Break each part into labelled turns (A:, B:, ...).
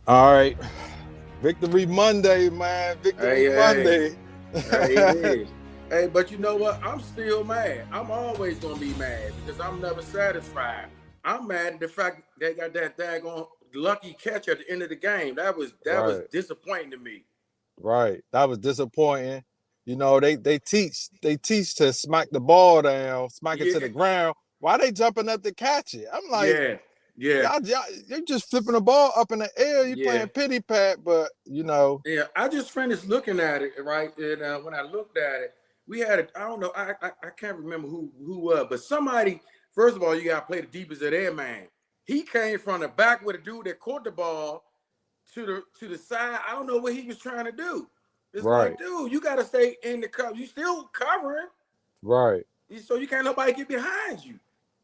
A: All right. Victory Monday, man.
B: Hey,
A: Victory
B: hey,
A: Monday.
B: hey, it is. Hey, but you know what? I'm still mad. I'm always gonna be mad because I'm never satisfied. I'm mad at the fact they got that daggone lucky catch at the end of the game. That was
A: Right,
B: disappointing to me.
A: right. That was disappointing. They teach to smack the ball down, smack it
B: Yeah,
A: to the ground. Why they jumping up to catch it? I'm like,
B: yeah, yeah,
A: y'all you're just flipping the ball up in the air. You
B: yeah,
A: playing pity pat, but
B: yeah. I just finished looking at it, right? And when I looked at it, we had I don't know, I can't remember who was, but somebody. First of all, you gotta play the deepest of their man. He came from the back with a dude that caught the ball to the side. I don't know what he was trying to do. It's like,
A: right,
B: dude, you got to stay in the cover. You still covering,
A: right,
B: so you can't nobody get behind you.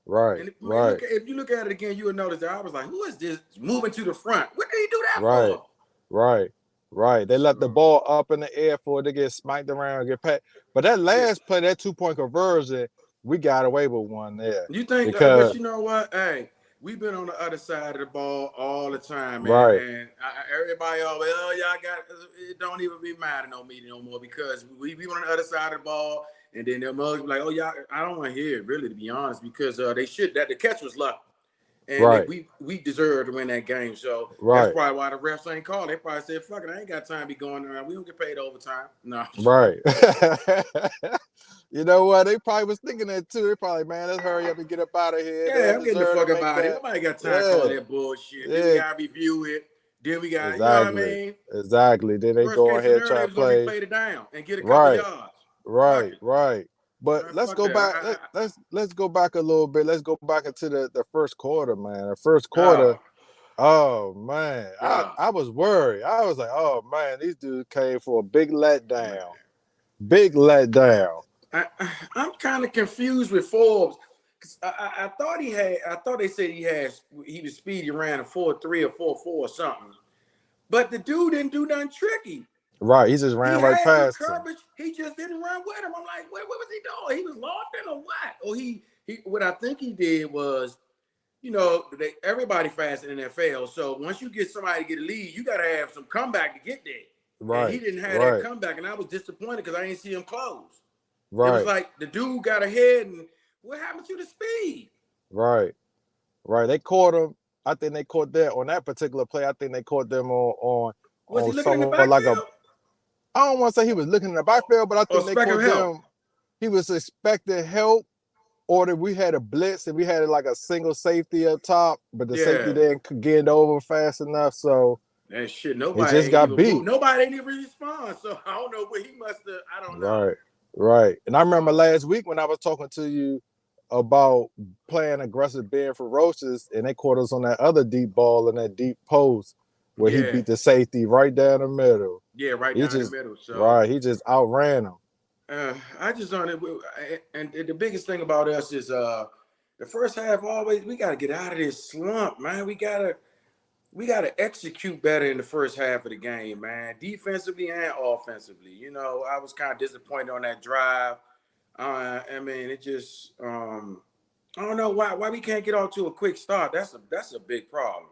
A: right,
B: And
A: right,
B: if you look at it again, you will notice that I was like, who is this moving to the front? What did he do that
A: right,
B: for?
A: right, right. They let the
B: So
A: ball up in the air for it to get smacked around and get pat. But that
B: yeah,
A: last play, that 2-point conversion, we got away with one there
B: you think, but
A: because
B: you know what? Hey, we've been on the other side of the ball all the time, man.
A: right,
B: And everybody always, oh, y'all got it. Don't even be mad at no me no more because we on the other side of the ball. And then the mugs be like, oh, y'all, I don't want to hear it, really, to be honest, because they should, that the catch was lucky. And
A: right,
B: we deserve to win that game. So that's
A: right,
B: probably why the refs ain't called. They probably said, fuck it, I ain't got time to be going around. We don't get paid overtime. No.
A: right. You know what? They probably was thinking that too. They probably, man, let's hurry up and get up out of here. They
B: Yeah,
A: don't
B: I'm getting the
A: deserve to
B: fuck
A: make
B: about it.
A: that.
B: Nobody got time to call
A: Yeah,
B: that bullshit. Then we
A: yeah,
B: got to review it. Then we got, you know what I
A: exactly,
B: mean?
A: exactly. Then they
B: Worst
A: go
B: case
A: ahead
B: scenario, they
A: try to
B: was going to
A: play.
B: replay it down and get a couple
A: Right,
B: yards. Fuck
A: right,
B: it.
A: right. But
B: Man,
A: let's
B: fuck
A: go
B: that.
A: back. Let's go back a little bit. Let's go back into the first quarter, man. The first quarter.
B: Oh,
A: Oh man, I
B: God.
A: I was worried. I was like, oh man, these dudes came for a big
B: Man.
A: letdown. Big letdown.
B: I'm kind of confused with Forbes. 'Cause I thought I thought they said he was speedy, ran a 4.3 or 4.4 or something. But the dude didn't do nothing tricky.
A: Right, he just
B: He
A: ran right
B: had good
A: past him.
B: coverage. He just didn't run with him. I'm like, what was he doing? He was lost in or what? Or he what I think he did was, everybody fast in the NFL. So once you get somebody to get a lead, you got to have some comeback to get there. And he
A: Right,
B: didn't have that
A: right,
B: comeback, and I was disappointed because I didn't see him close. It was
A: right,
B: like the dude got ahead, and what happened to the speed?
A: right, right. They caught him. I think they caught that on that particular play. I think they caught them
B: Was he
A: on
B: looking in the
A: somewhat like a.
B: backfield
A: I don't want to say he was looking in the backfield, but I
B: or
A: think they
B: expecting
A: caught
B: help?
A: them. He was expecting help, or that we had a blitz and we had like a single safety up top, but the safety
B: Yeah,
A: didn't get over fast enough, so
B: that shit.
A: he
B: Nobody
A: just
B: ain't
A: got
B: even moved.
A: beat.
B: Nobody ain't even respond. So I don't know what he must have. I don't know.
A: Right, right. And I remember
B: So
A: last week when I was talking to you about playing aggressive, being ferocious, and they caught us on that other deep ball in that deep post where he
B: yeah,
A: beat the safety right down the middle.
B: yeah, right
A: He
B: down the
A: just
B: middle. So
A: right, he just outran him.
B: I just don't. And the biggest thing about us is the first half. Always we got to get out of this slump, man. We gotta execute better in the first half of the game, man. Defensively and offensively. I was kind of disappointed on that drive. I mean, it just I don't know why we can't get off to a quick start. That's a big problem.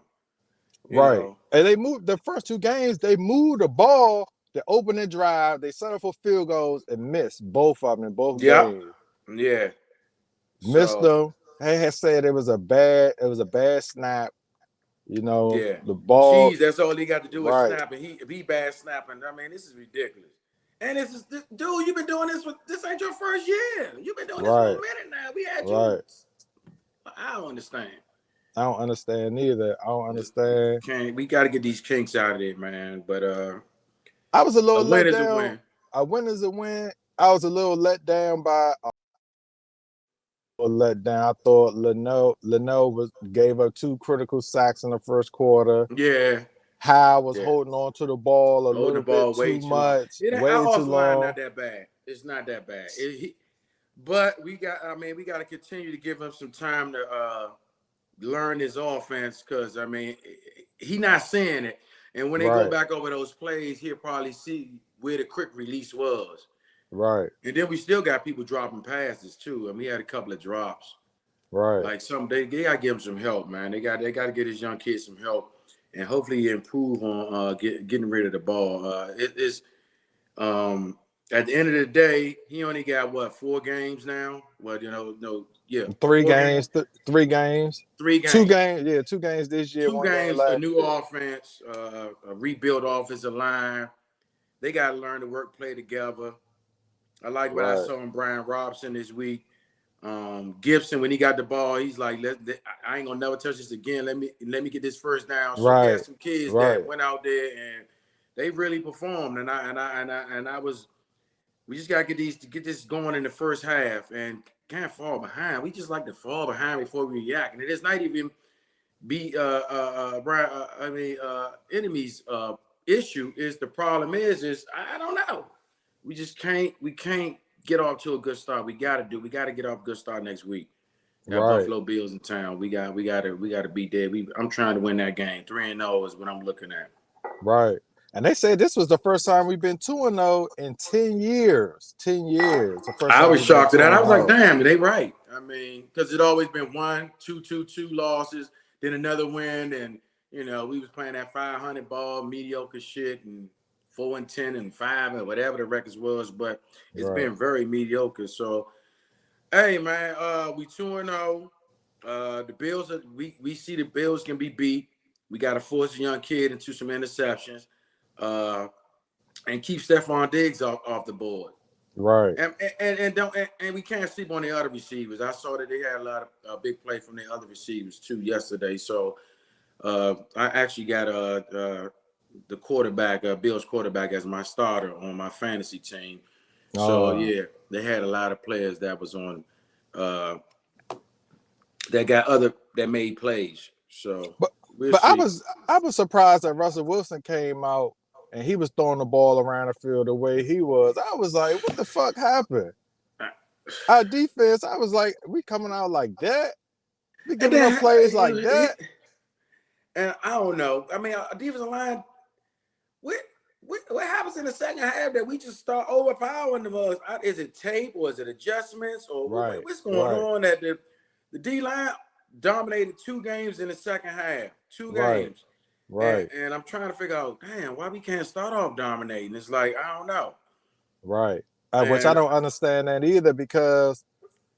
B: You
A: Right.
B: know.
A: And they moved the first two games, they moved the ball, the opening drive, they set up for field goals and missed both of them in both
B: Yep.
A: games.
B: Yeah.
A: Missed
B: So
A: them. They had said it was a bad snap.
B: yeah.
A: The ball,
B: Cheese. That's all he got to do is
A: right,
B: snap, and if he bad snapping, I mean, this is ridiculous. And dude, you've been doing this ain't your first year. You've been doing this for a
A: right,
B: minute now. We had you.
A: right.
B: I don't understand.
A: I don't understand either. I don't understand.
B: Can't we got to get these kinks out of there, man. But
A: I was a
B: a
A: little
B: win
A: let
B: is a
A: down.
B: win.
A: A win is a win. I was a little let down by let down. I thought Leno was gave up two critical sacks in the first quarter.
B: Yeah,
A: Howe was
B: yeah.
A: holding on to the ball a
B: Holding the
A: little bit
B: ball way
A: too
B: too long.
A: much,
B: Our
A: way too
B: offensive line
A: long.
B: not that bad. It's not that bad. But we got. I mean, we got to continue to give him some time to learn his offense because I mean, he not seeing it. And when they go
A: Right,
B: back over those plays, he'll probably see where the quick release was.
A: right,
B: And then we still got people dropping passes too. And we had a couple of drops.
A: right,
B: Like they gotta give him some help, man. They got to get his young kid some help. and hopefully improve on getting rid of the ball. It is at the end of the day, he only got what, 4 games now? Well, no, yeah, 4 games,
A: 3 games,
B: 3 games,
A: 2 games this year,
B: two
A: 1 game
B: games, a
A: last
B: new
A: year.
B: offense, a rebuilt offensive line. They got to learn to work, play together. I like what I
A: Right,
B: saw in Brian Robson this week. Gibson, when he got the ball, he's like, I ain't gonna never touch this again. Let me get this first down. So he had
A: right,
B: some kids
A: right,
B: that went out there and they really performed. And I was, we just gotta get this going in the first half and can't fall behind. We just like to fall behind before we react. And it is not even be Brian. Enemy's issue is the problem is I don't know. We can't get off to a good start. We got to get off a good start next week. Got
A: right,
B: Buffalo Bills in town. We got to beat there. I'm trying to win that game. 3-0 is what I'm looking at.
A: right. And they said this was the first time we've been 2-0 in 10 years. 10 years. The first
B: I
A: time
B: was
A: we've been
B: shocked at
A: 2
B: that.
A: and
B: I was like,
A: 0.
B: damn, they right. I mean, because it always been 1, 2 losses, then another win, and we was playing that 500 ball, mediocre shit, and 4-10 and 5 and whatever the records was, but it's
A: Right,
B: been very mediocre. So, hey man, we 2-0. The Bills we see the Bills can be beat. We got to force a young kid into some interceptions, and keep Stephon Diggs off the board.
A: right,
B: And we can't sleep on the other receivers. I saw that they had a lot of big play from the other receivers too yesterday. So I actually got the quarterback, Bill's quarterback, as my starter on my fantasy team. So
A: uh,
B: yeah, they had a lot of players that was on that made plays. So
A: but
B: we'll
A: but I
B: see.
A: was I was surprised that Russell Wilson came out and he was throwing the ball around the field the way he was. I was like, what the fuck happened? Our defense, I was like, we coming out like that? We
B: And
A: giving up
B: then
A: plays like that?
B: and I don't know. I mean, a defensive line. What, what happens in the second half that we just start overpowering them? Is it tape or is it adjustments or
A: Right,
B: what's going
A: right,
B: on? That the D line dominated 2 games in the second half, two
A: right,
B: games, and
A: right,
B: and I'm trying to figure out, damn, why we can't start off dominating? It's like I don't know.
A: right. Which I
B: And
A: don't understand that either because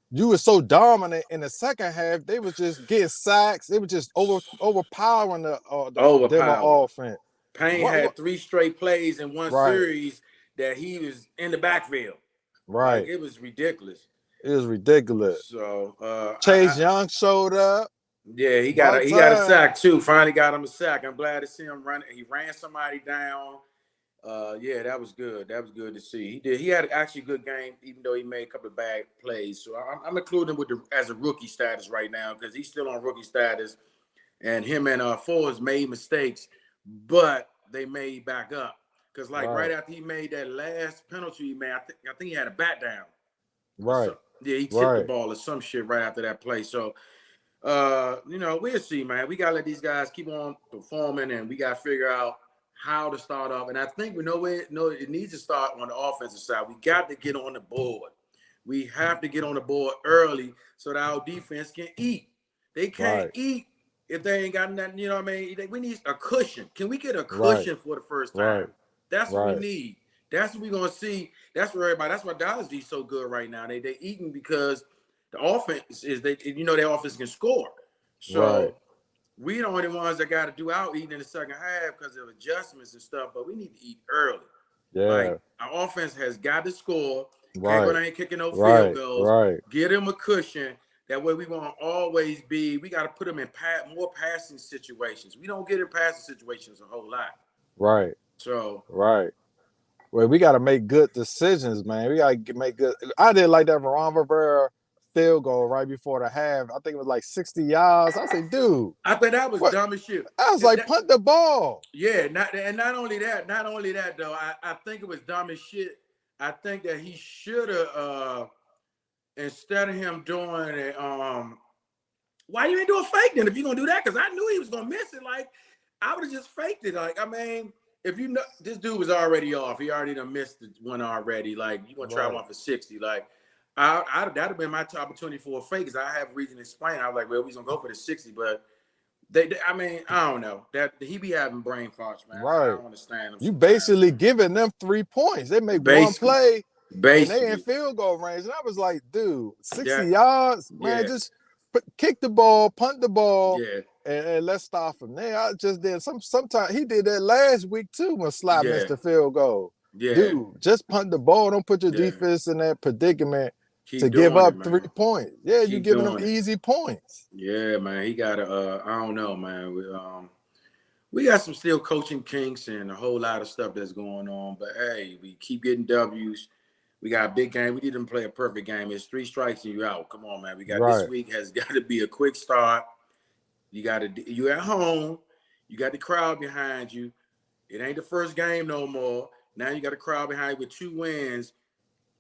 A: you were so dominant in the second half. They was just getting sacks. They was just overpowering the Denver
B: overpowered.
A: offense.
B: Payne
A: What?
B: had 3 straight plays in one
A: Right,
B: series that he was in the backfield. Like
A: right.
B: it was ridiculous.
A: It was ridiculous.
B: So
A: Chase Young showed up
B: yeah,
A: about
B: he got a
A: time.
B: sack too. Finally got him a sack. I'm glad to see him run. He ran somebody down. Yeah, that was good. That was good to see. He did. He had actually a good game, even though he made a couple of bad plays. So I'm including him as a rookie status right now because he's still on rookie status. And him and Forbes made mistakes, but they made back up. Because like right
A: Right,
B: after he made that last penalty, he made, I think he had a bat down or
A: right,
B: something. Yeah, he tipped the
A: right.
B: ball or some shit right after that play. So we'll see, man. We gotta let these guys keep on performing, and we gotta figure out how to start off. And I think we know it needs to start on the offensive side. We got to get on the board. We have to get on the board early so that our defense can eat. They can't
A: Right,
B: eat if they ain't got nothing. You know what I mean? We need a cushion. Can we get a
A: right,
B: cushion for the first
A: right,
B: time? That's what we
A: right,
B: need. That's what we're gonna see. That's where everybody. That's why Dodge's so good right now. They eating because the offense is their offense can score.
A: right.
B: So we the only ones that got to do out eating in the second half because of adjustments and stuff. But we need to eat early.
A: Yeah,
B: Like our offense has got to score. Can't go
A: right,
B: down here kicking no field
A: right,
B: goals.
A: right,
B: Get them a cushion. That way we won't always be. We got to put them in more passing situations. We don't get in passing situations a whole lot.
A: right,
B: So
A: right. Well, we got to make good decisions, man. We got to make good. I did like that Ron Rivera field goal right before the half. I think it was like 60 yards. I said, dude,
B: I think that was
A: what?
B: dumb as shit.
A: I was like, punt the ball.
B: Yeah, not only that though. I think it was dumb as shit. I think that he should have instead of him doing it, why you ain't do a fake then if you're gonna do that? Because I knew he was gonna miss it. Like I would have just faked it. Like I mean, if you know this dude was already off, he already done missed one already. Like you gonna try
A: Right,
B: one for 60? Like that'd have been my opportunity for a fake. Cause I have reason to explain. I was like, well, we gonna go for the 60, but I mean, I don't know. That he be having brain farts, man. I
A: Right.
B: don't understand him
A: You
B: sometimes,
A: basically
B: man.
A: giving them 3 points. They make one
B: Basically,
A: play and they in
B: basically.
A: field goal range. And I was like, dude, 60
B: Yeah,
A: yards, man,
B: yeah,
A: just kick the ball, punt the ball,
B: yeah,
A: and let's start from there. I just did sometimes he did that last week too when Slot
B: yeah,
A: missed the field goal.
B: yeah,
A: Dude, just punt the ball. Don't put your
B: yeah.
A: defense in that predicament to
B: Keep
A: give
B: doing it,
A: up 3
B: man.
A: points. Yeah, you
B: Keep
A: giving them
B: doing it.
A: easy points.
B: Yeah, man. He got to. I don't know, man. We got some still coaching kinks and a whole lot of stuff that's going on. But hey, we keep getting W's. We got a big game. We didn't play a perfect game. It's 3 strikes and you out. Come on, man. We got this
A: Right,
B: week has got to be a quick start. You at home. You got the crowd behind you. It ain't the first game no more. Now you got a crowd behind you with 2 wins.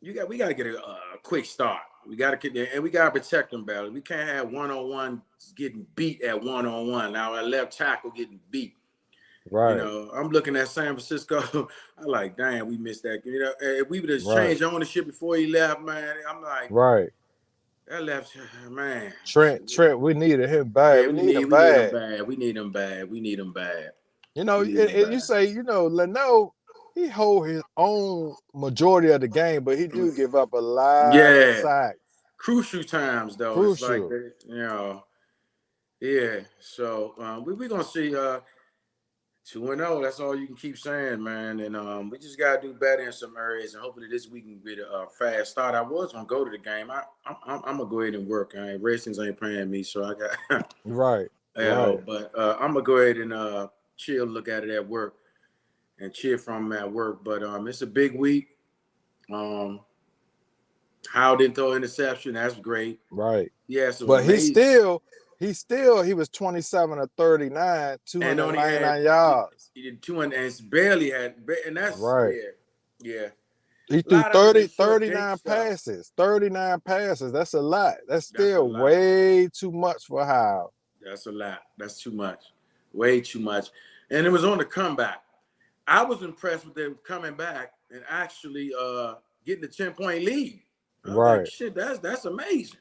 B: We got to get a quick start. We got to get there, and we got to protect them better. We can't have one-on-one getting beat at one-on-one. Now our left tackle getting beat. You
A: right,
B: know, I'm looking at San Francisco. I like, damn, we missed that. You know, if we would have
A: right,
B: changed ownership before he left, man, I'm like,
A: right.
B: that left, man.
A: Trent, we needed him bad.
B: Yeah,
A: We need him
B: we need him
A: bad.
B: bad. We need him bad. We need him bad.
A: You know,
B: We need him
A: and you
B: bad.
A: say, Leno, he hold his own majority of the game, but he do give up a lot of
B: Yeah,
A: sacks.
B: crucial times though. It's like,
A: Crucial.
B: you know, yeah. So we gonna see 2-0. That's all you can keep saying, man. And we just gotta do better in some areas, and hopefully this week can get a fast start. I was gonna go to the game. I'm gonna go ahead and work. Redskins ain't paying me, so I got
A: Right.
B: you
A: Right.
B: know. But I'm gonna go ahead and chill, look at it at work, and cheer from them at work. But it's a big week. How didn't throw interception. That's great.
A: Right.
B: Yeah, some
A: But
B: amazing.
A: he was 27 of 39,
B: And only had
A: 299 yards.
B: he did 200 and barely had, and that's
A: Right.
B: yeah.
A: He
B: A
A: threw
B: lot of it is
A: 30,
B: short dink
A: 39
B: stuff.
A: passes. 39 passes. That's a lot. That's
B: That's a
A: still
B: lot.
A: way too much for How.
B: That's a lot. That's too much. Way too much. And it was on the comeback. I was impressed with them coming back and actually getting a 10-point lead. I was like,
A: Right.
B: shit, that's amazing.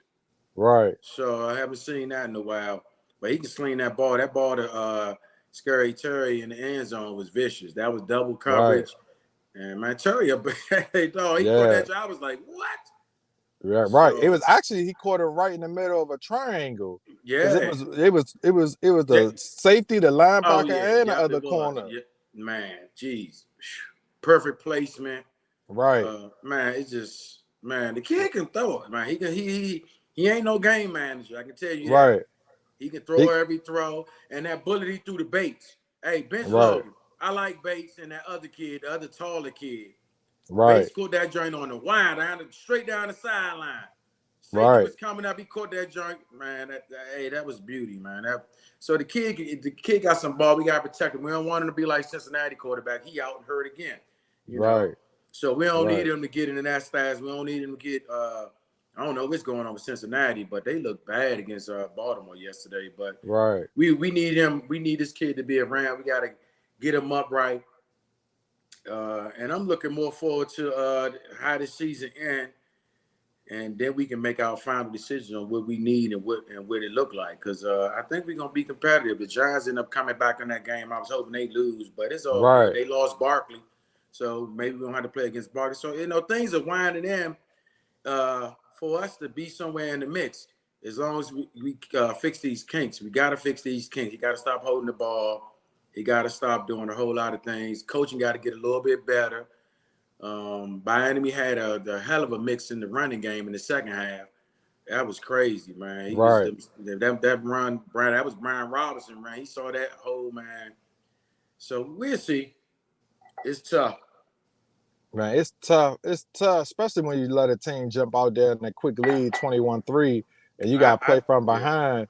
A: Right.
B: So I haven't seen that in a while. But he can sling that ball. That ball to Scary Terry in the end zone was vicious. That was double
A: Right.
B: coverage. And man, Terry, hey, dog, he caught
A: Yeah.
B: that. I was like, what?
A: Yeah, right. It
B: So
A: was actually he caught it right in the middle of a triangle because
B: yeah.
A: it was
B: Yeah.
A: the safety, the
B: Oh
A: linebacker,
B: yeah.
A: and the
B: Yep,
A: other
B: it was.
A: corner.
B: Yeah. Man, jeez. Perfect placement.
A: Right,
B: Man, it's just man, the kid can throw it, man. He ain't no game manager. I can tell you that.
A: right.
B: He can throw
A: He,
B: every throw, and that bullet he threw to Bates. Hey, bench
A: right,
B: Logan. I like Bates and that other kid, the other taller kid.
A: right,
B: Bates caught that joint on the wind, straight down the sideline. Safety
A: right,
B: was coming up. He caught that joint, man. Hey, that was beauty, man. So the kid got some ball. We got to protect him. We don't want him to be like Cincinnati quarterback. He out and hurt again, you know.
A: right,
B: So we don't need
A: right,
B: him to get into that stats. We don't need him to get. I don't know what's going on with Cincinnati, but they look bad against Baltimore yesterday. But
A: right.
B: we need him. We need this kid to be around. We got to get him upright. And I'm looking more forward to how the season ends, and then we can make our final decision on what we need and what it look like. Because I think we're gonna be competitive. The Giants end up coming back in that game. I was hoping they lose, but it's all good.
A: Right.
B: They lost Barkley, so maybe we don't have to play against Barkley. So things are winding in for us to be somewhere in the mix. As long as we fix these kinks, we got to fix these kinks. You got to stop holding the ball. He got to stop doing a whole lot of things. Coaching got to get a little bit better. Miami had a hell of a mix in the running game in the second half. That was crazy, man. He was
A: Right.
B: that run, Brian. That was Brian Robinson, man. He saw that whole man. So we'll see. It's tough.
A: Man, it's tough. It's tough, especially when you let a team jump out there in a quick lead, 21-3, and you got to play from
B: Yeah.
A: behind.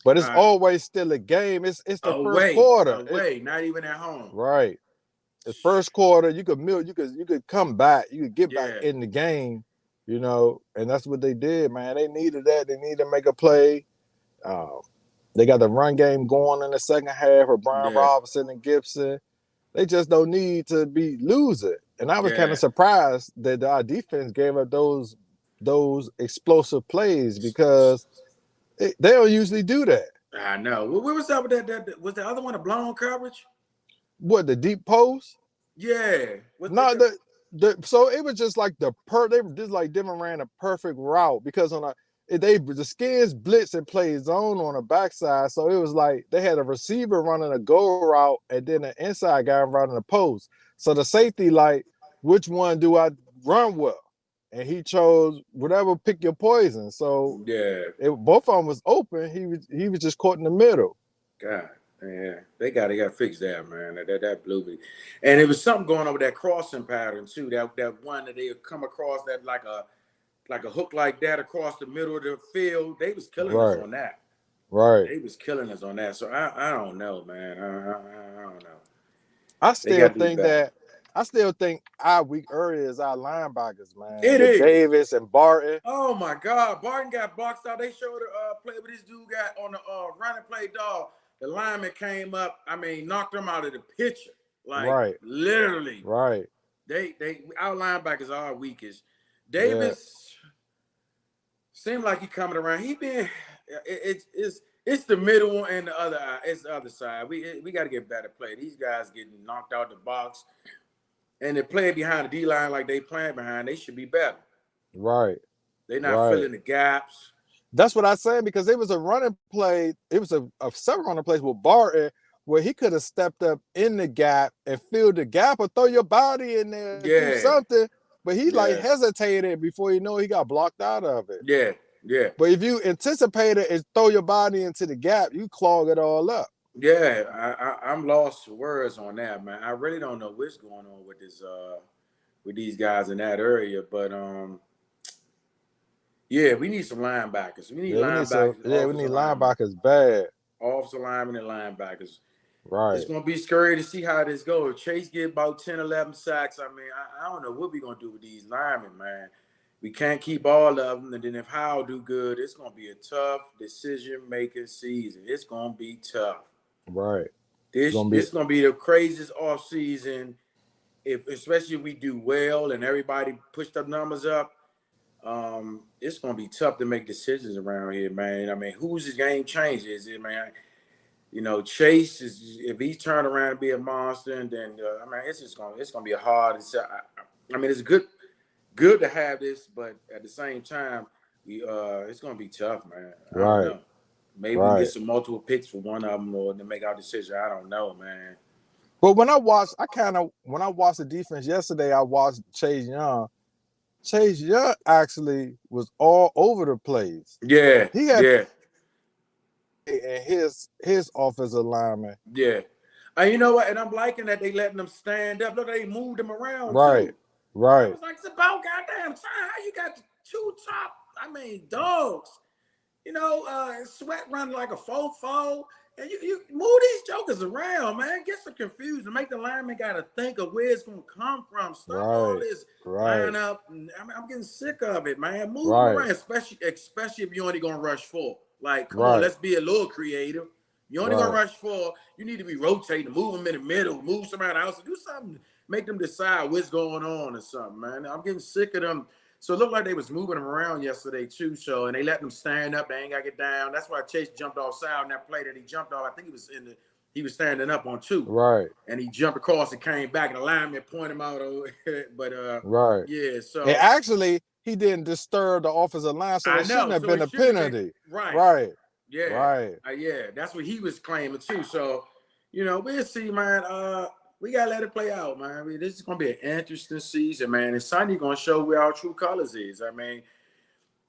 A: But it's always still a game. It's the first quarter.
B: Away, not even at home.
A: Right. The first quarter, you could come back, you could get back
B: Yeah.
A: in the game, and that's what they did, man. They needed that. They needed to make a play. They got the run game going in the second half with Brian
B: Yeah.
A: Robinson and Gibson. They just don't need to be losing. And I was kind
B: Yeah.
A: of surprised that our defense gave up those explosive plays because they don't usually do that.
B: I know. What was up with that? Was the other one a blown coverage?
A: What, the deep post?
B: Yeah. What
A: No, the so it was just like they were just like Denver ran a perfect route because on the Skins blitz and played zone on the backside, so it was like they had a receiver running a go route and then an inside guy running a post. So the safety like, which one do I run with? And he chose whatever, pick your poison. So
B: yeah.
A: both of them was open. He was just caught in the middle.
B: God. Yeah, they got to fix that, man. That blew me, and it was something going on with that crossing pattern too. That one that they come across that like a hook like that across the middle of the field. They was killing us
A: Right,
B: on that.
A: right.
B: They was killing us on that. So I don't know, man. I don't know.
A: I
B: They
A: still
B: got to do
A: think
B: better.
A: that I still think our weak area is our linebackers, man.
B: It
A: With
B: is.
A: Davis and Barton.
B: Oh my God, Barton got boxed out. They showed a play with this dude got on the running play dog. The lineman came up. I mean, knocked him out of the picture. Like
A: Right,
B: literally.
A: right.
B: They our linebackers are our weakest.
A: Yeah,
B: Davis seemed like he coming around. He been it's the middle and the other eye. It's the other side. We got to get better play. These guys getting knocked out the box and they play behind the D line like they playing behind. They should be better.
A: right,
B: They're not
A: right.
B: filling the gaps.
A: That's what I said because it was a running play. It was a several running plays with Barton where he could have stepped up in the gap and filled the gap or throw your body in there, do
B: Yeah,
A: something. But he like
B: yeah,
A: hesitated before you know he got blocked out of it.
B: yeah, yeah,
A: But if you anticipate it and throw your body into the gap, you clog it all up.
B: yeah. I'm lost for words on that, man. I really don't know what's going on with this with these guys in that area, but yeah, we need some linebackers. We need linebackers,
A: We
B: offensive
A: need
B: linemen,
A: linebackers bad.
B: offensive linemen, and linebackers. It's
A: Right.
B: gonna be scary to see how this goes. Chase get about 10, 11 sacks. I mean, I don't know what we're gonna do with these linemen, man. We can't keep all of them, and then if Howell do good, it's gonna be a tough decision-making season. It's gonna be tough.
A: Right. It's
B: This
A: gonna be
B: this gonna be the craziest off season, if especially if we do well and everybody push the numbers up. It's gonna be tough to make decisions around here, man. I mean, who's the game changer? Is it, man? You know, Chase is if he's turned around and be a monster, and then I mean, it's gonna be a hard. I mean, it's good to have this, but at the same time, it's gonna be tough, man. I don't
A: right.
B: know. Maybe we can get
A: Right.
B: some multiple picks for one of them, or to make our decision. I don't know, man.
A: But when I watched the defense yesterday, I watched Chase Young. Chase Young actually was all over the place.
B: Yeah,
A: He had
B: yeah,
A: and his offensive lineman.
B: yeah. And you know what? And I'm liking that they letting them stand up. Look, they moved them around
A: Right.
B: too. I
A: Right.
B: was like, it's about goddamn time. How you got the two top? I mean, dogs. You know, Sweat running like a fofo. And you move these jokers around, man. Get some confused and make the lineman got to think of where it's going to come from. Stop all
A: Right.
B: this
A: Right.
B: line up. I'm getting sick of it, man. Move them
A: Right.
B: around, especially if you're only going to rush four. Like, come on,
A: Right.
B: let's be a little creative. You're only going to
A: Right.
B: rush four. You need to be rotating, move them in the middle, move somebody else, do something. Make them decide what's going on or something, man. I'm getting sick of them. So it looked like they was moving them around yesterday too. So and they let them stand up. They ain't got to get down. That's why Chase jumped offside in that play that he jumped off. I think he was standing up on two,
A: Right.
B: and he jumped across and came back, and the lineman pointed him out. But
A: Right.
B: yeah.
A: And
B: So
A: actually, he didn't disturb the offensive line, so
B: I
A: it shouldn't
B: know.
A: have
B: So
A: been
B: it
A: a
B: shouldn't have been
A: penalty.
B: right.
A: Right.
B: Yeah.
A: Right.
B: Yeah. That's what he was claiming too. So we'll see, man. We gotta let it play out, man. I mean, this is gonna be an interesting season, man. And Sunday gonna show where our true colors is. I mean,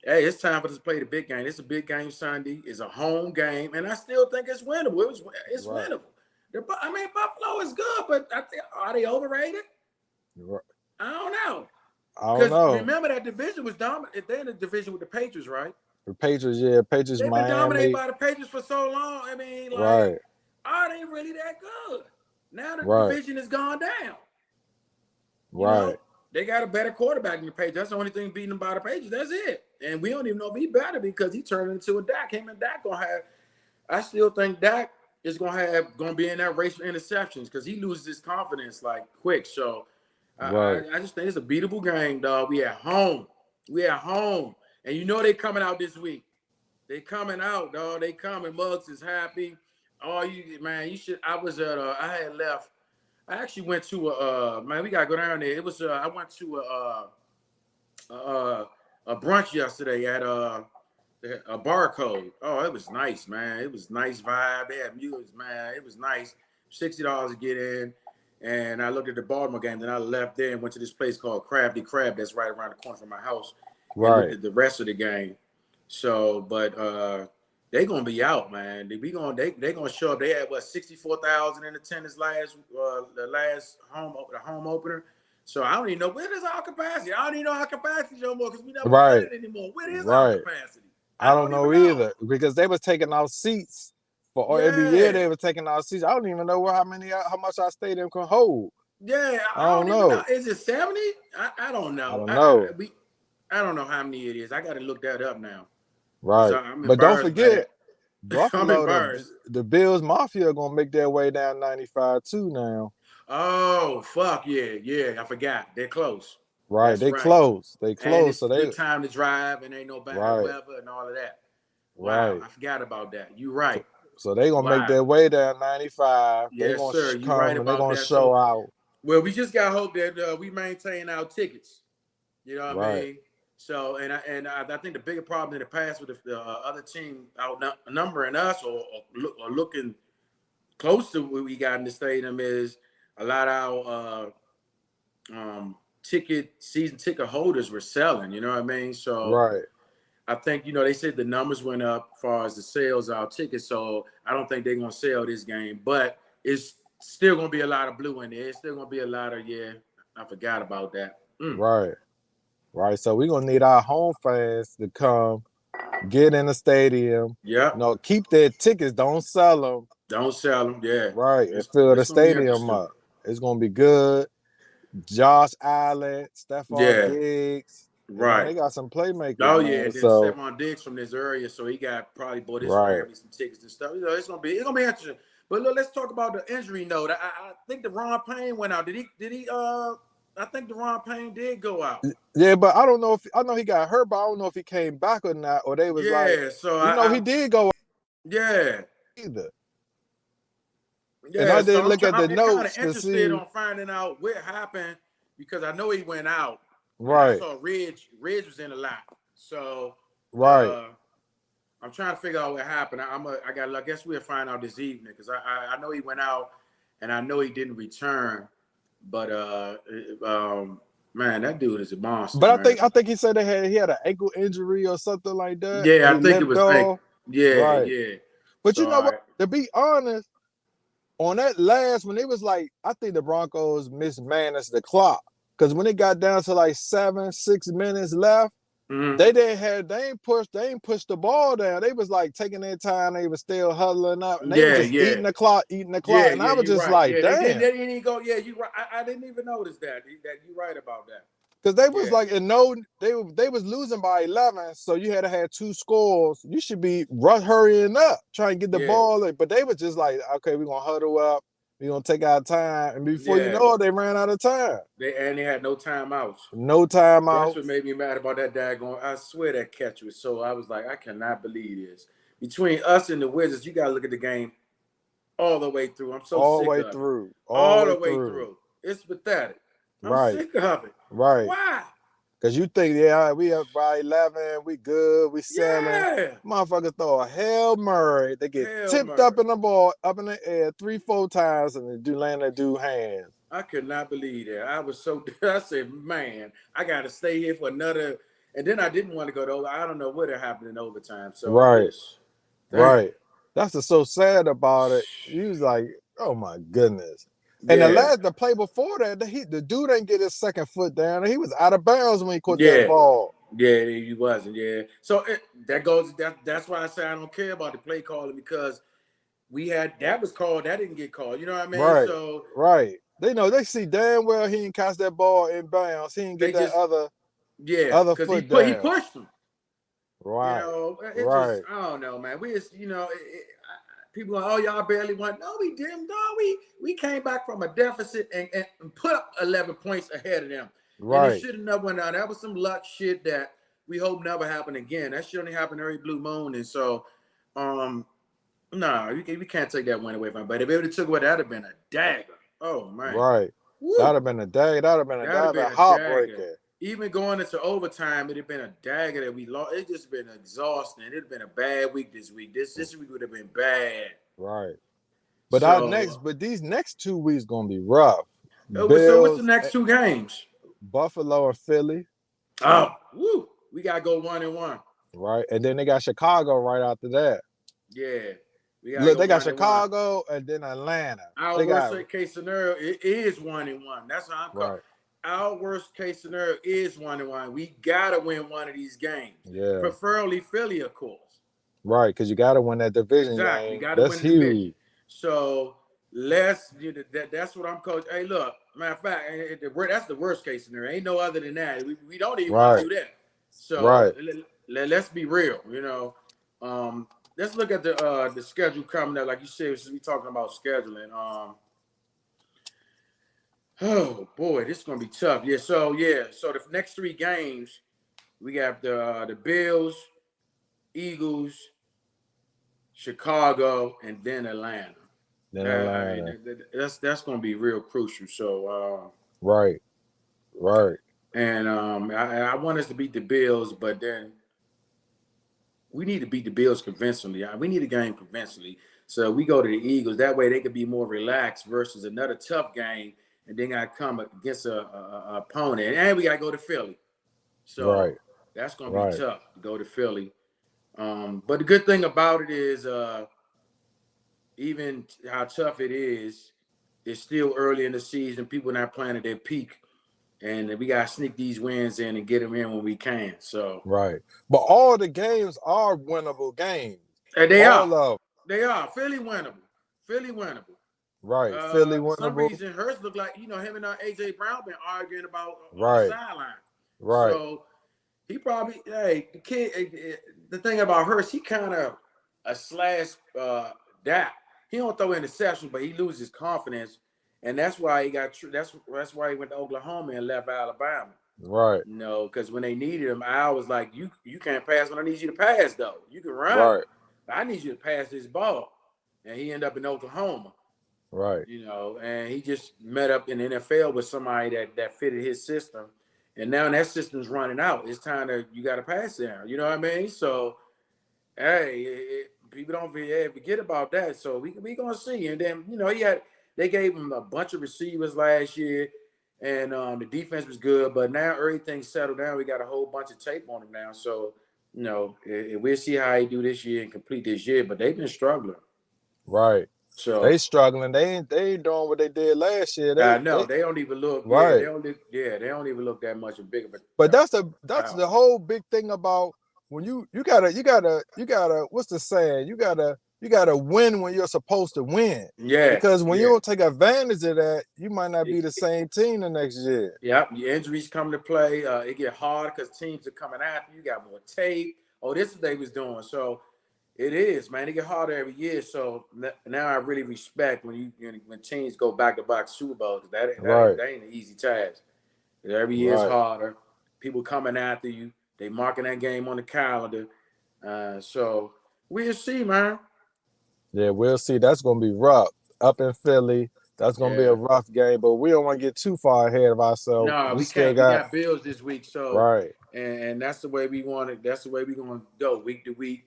B: hey, it's time for us to play the big game. It's a big game Sunday. It's a home game, and I still think it's winnable. It's
A: Right.
B: winnable. I mean, Buffalo is good, but I think are they overrated?
A: Right.
B: I don't know.
A: I don't
B: Because
A: know.
B: remember that division was dominant. They're in the division with the Patriots, right?
A: The Patriots, yeah, Patriots,
B: They've been dominated
A: Miami.
B: by the Patriots for so long. I mean, like,
A: Right.
B: are they really that good? Now the
A: Right.
B: division has gone down. You
A: Right.
B: know, they got a better quarterback than the Patriots. That's the only thing beating them by the Patriots. That's it. And we don't even know if he better because he turned into a Dak. Him and Dak gonna have. I still think Dak is gonna be in that race for interceptions because he loses his confidence like quick. So
A: Right.
B: I just think it's a beatable game, dog. We at home. We at home, and you know they coming out this week. They coming out, dog. They coming. Muggs is happy. Oh, you man, you should. I was at. I had left. I actually went to a. Man, we gotta go down there. It was. I went to a brunch yesterday at a Barcode. Oh, it was nice, man. It was nice vibe. They had music, man. It was nice. $60 to get in. And I looked at the Baltimore game. Then I left there and went to this place called Crabby Crab that's right around the corner from my house and looked
A: Right.
B: at the rest of the game. So, but they gonna be out, man. They gonna show up. They had what 64,000 in attendance the last home opener. So I don't even know where is our capacity. I don't even know our capacity no more because we never done
A: Right.
B: it anymore. Where is our
A: Right.
B: capacity?
A: I don't
B: don't even
A: know
B: know.
A: either because they was taking out seats for every year.
B: Yeah,
A: They were taking out seats. I don't even know how much our stadium can hold.
B: yeah.
A: I
B: I
A: don't
B: don't even know.
A: know.
B: Is it 70? I don't
A: I
B: know.
A: don't know.
B: I don't know how many it is. I got to look that up now because
A: Right.
B: I'm
A: But don't
B: embarrassed by
A: forget,
B: that. I'm
A: Buffalo,
B: embarrassed.
A: the Bills Mafia are gonna make their way down 95 too now.
B: Oh fuck yeah, yeah. I forgot. They're close.
A: Right.
B: That's
A: They
B: right.
A: close. They
B: And
A: close.
B: it's
A: So
B: a good
A: they
B: time to drive and ain't no bad
A: right.
B: weather and all of that. Wow,
A: Right.
B: I forgot about that. You
A: So,
B: right.
A: so they gonna make
B: Wow.
A: their way down 95. They
B: Yes,
A: gonna
B: sir. You right
A: come and they
B: about
A: gonna
B: that.
A: show
B: So,
A: out.
B: well, we just got to hope that we maintain our tickets. You know what I
A: Right.
B: mean? So, I think the bigger problem in the past with the other team outnumbering us or looking close to what we got in the stadium is a lot of our season ticket holders were selling. You know what I mean? So
A: Right.
B: I think they said the numbers went up as far as the sales of our tickets. So I don't think they're gonna sell this game, but it's still gonna be a lot of blue in there. It's still gonna be a lot of I forgot about that.
A: Right. Right. So we're gonna need our home fans to come, get in the stadium,
B: Yep.
A: keep their tickets, don't sell them.
B: Don't sell them. Yeah.
A: Right. And
B: It's
A: fill the
B: it's gonna be
A: stadium
B: interesting.
A: up. It's gonna be good. Josh Allen, Stephon
B: Yeah.
A: Diggs.
B: Right.
A: They got some playmakers,
B: Oh yeah,
A: man.
B: and then
A: So
B: Stephon Diggs from this area, so he got probably bought his
A: right.
B: family some tickets and stuff. It's gonna be interesting. But look, let's talk about the injury note. I think the Ron Payne went out. Did he I think the Ron Payne did go out.
A: Yeah, but I don't know if I know he got hurt, but I don't know if he came back or not. Or they was like,
B: Yeah, so
A: he did go out
B: yeah.
A: either. And I
B: Yeah, so
A: did look at the
B: I'm kind of
A: notes to
B: interested
A: see.
B: on finding out what happened because I know he went out and I
A: Right.
B: saw Ridge was in a lot. So
A: Right.
B: I'm trying to figure out what happened. I guess we'll find out this evening because I know he went out and I know he didn't return. But man, that dude is a monster,
A: But
B: man.
A: I think he said he had an ankle injury or something like that,
B: Yeah,
A: and
B: I
A: he
B: think it
A: limped
B: was like
A: off.
B: yeah,
A: Right.
B: yeah.
A: But you
B: So
A: know what? To be honest, on that last when it was like, I think the Broncos mismanaged the clock because when it got down to like 6 minutes left,
B: mm-hmm.
A: they ain't pushed the ball down. They was like taking their time. They was still huddling up, and they were
B: Yeah,
A: just
B: yeah.
A: eating the clock,
B: Yeah,
A: and I was
B: you're
A: just
B: right.
A: like,
B: Yeah, they didn't.
A: damn.
B: They didn't even go. Yeah, you right. I didn't even notice that. That you're right about that.
A: Because they was
B: Yeah.
A: like, they was losing by 11, so you had to have 2 scores. You should be hurrying up, trying to get the
B: Yeah,
A: ball. But they was just like, okay, we're gonna huddle up, we're gonna take our time, and before you
B: yeah.
A: know it, they ran out of time.
B: They had no timeouts.
A: No
B: That's
A: timeouts.
B: what made me mad about that daggone. I swear that catch was so. I was like, I cannot believe this. Between us and the Wizards, you gotta look at the game all the way through. I'm so
A: All the
B: sick
A: way
B: of it.
A: through.
B: All the way through. It's pathetic. I'm
A: Right.
B: sick of it.
A: Right.
B: Why?
A: Because you think, yeah, we up by 11, we good, we selling.
B: Yeah.
A: Motherfuckers throw a Hail Mary. They get tipped
B: Mary.
A: up in the ball, up in the air 3-4 times, and they do land that dude hands.
B: I could not believe that. I was so. I said, man, I got to stay here for another. And then I didn't want to go to over. I don't know what happened in overtime. So
A: Right.
B: I just.
A: Right. That's what's so sad about it. He was like, oh my goodness. And
B: Yeah.
A: the play before that, the dude didn't get his second foot down. He was out of bounds when he caught
B: Yeah.
A: that ball.
B: Yeah, he wasn't. Yeah. So that's why I say I don't care about the play calling because that was called. That didn't get called. You know what I mean?
A: Right.
B: So
A: right. They see damn well he didn't catch that ball in bounds. He didn't get other foot
B: he
A: down.
B: pushed him.
A: Right.
B: Just I don't know, man. We just people are, oh, y'all barely won. No, we didn't. No, we came back from a deficit and put up 11 points ahead of them.
A: Right.
B: And it should have never went down. That was some luck shit that we hope never happen again. That shit only happen every blue moon, and so, no, we can't take that win away from him. But if it would have took away, that'd have been a dagger. Oh man,
A: Right.
B: woo,
A: That'd have been a day. That'd have been
B: a dagger.
A: heartbreaking.
B: Even going into overtime, it'd have been a dagger that we lost. It just been exhausting. It'd have been a bad week this week. This week would have been bad.
A: Right. But
B: So,
A: these next 2 weeks gonna be rough.
B: so what's the
A: Bills,
B: next two games?
A: Buffalo, and Philly.
B: Oh, woo, we gotta go 1-1.
A: Right. And then they got Chicago right after that.
B: Yeah, we gotta
A: Look,
B: go
A: they got
B: 1-1.
A: Chicago and then Atlanta.
B: Our
A: They got
B: worst case scenario it is 1-1. That's how I'm
A: right.
B: Our worst case scenario is 1-1. We gotta win one of these games.
A: Yeah.
B: Preferably Philly, of course.
A: Right, because you got to win that division
B: Exactly.
A: game.
B: You gotta
A: That's
B: win the division.
A: huge.
B: So that's what I'm coaching. Hey, look, matter of fact, that's the worst case scenario. Ain't no other than that. We don't even want to do that. So let's be real. Let's look at the schedule coming up. Like you said, since we talking about scheduling. Oh boy, this is gonna be tough. So the next 3 games, we got the Bills, Eagles, Chicago, and then Atlanta. That's gonna be real crucial. So
A: right.
B: And I want us to beat the Bills, but then we need to beat the Bills convincingly. We need a game convincingly. So we go to the Eagles. That way they could be more relaxed versus another tough game, and then I come against a opponent, and we gotta go to Philly. So that's gonna be tough to go to Philly. But the good thing about it is, even how tough it is, it's still early in the season. People not playing at their peak, and we gotta sneak these wins in and get them in when we can. So
A: but all the games are winnable games.
B: And they
A: all
B: are.
A: Of them.
B: They are. Philly winnable.
A: Right. Philly winnable.
B: For some reason, Hurts looked like him and AJ Brown been arguing about on the sideline.
A: Right.
B: So he probably the kid. The thing about Hurts, he kind of a slash Dak. He don't throw interceptions, but he loses confidence, and that's why he got. That's why he went to Oklahoma and left Alabama.
A: Right.
B: Because when they needed him, Al was like, "You can't pass when I need you to pass, though. You can run, but I need you to pass this ball." And he ended up in Oklahoma.
A: Right.
B: And he just met up in the NFL with somebody that fitted his system, and now that system's running out. It's time you got to pass down. You know what I mean? So, hey, people don't forget about that. So we gonna see. And then they gave him a bunch of receivers last year, and the defense was good. But now everything's settled down. We got a whole bunch of tape on him now. So we'll see how he do this year and complete this year. But they've been struggling.
A: Right.
B: So
A: they struggling. They ain't doing what they did last year.
B: They don't even look.
A: Right.
B: They don't even look that much bigger.
A: But that's the whole big thing about when you gotta what's the saying? You gotta win when you're supposed to win.
B: Yeah.
A: Because when you don't take advantage of that, you might not be the same team the next year.
B: Yep. Your injuries come to play. It get hard because teams are coming after you. Got more tape. Oh, this is what they was doing. So it is, man. It get harder every year. So now I really respect when teams go back to back Super Bowls. That ain't an easy task. Every year is harder. People coming after you. They marking that game on the calendar. So we'll see, man.
A: Yeah, we'll see. That's gonna be rough up in Philly. That's gonna be a rough game, but we don't want to get too far ahead of ourselves.
B: No, we can't. We got Bills this week, so and that's the way we want it. That's the way we're gonna go week to week.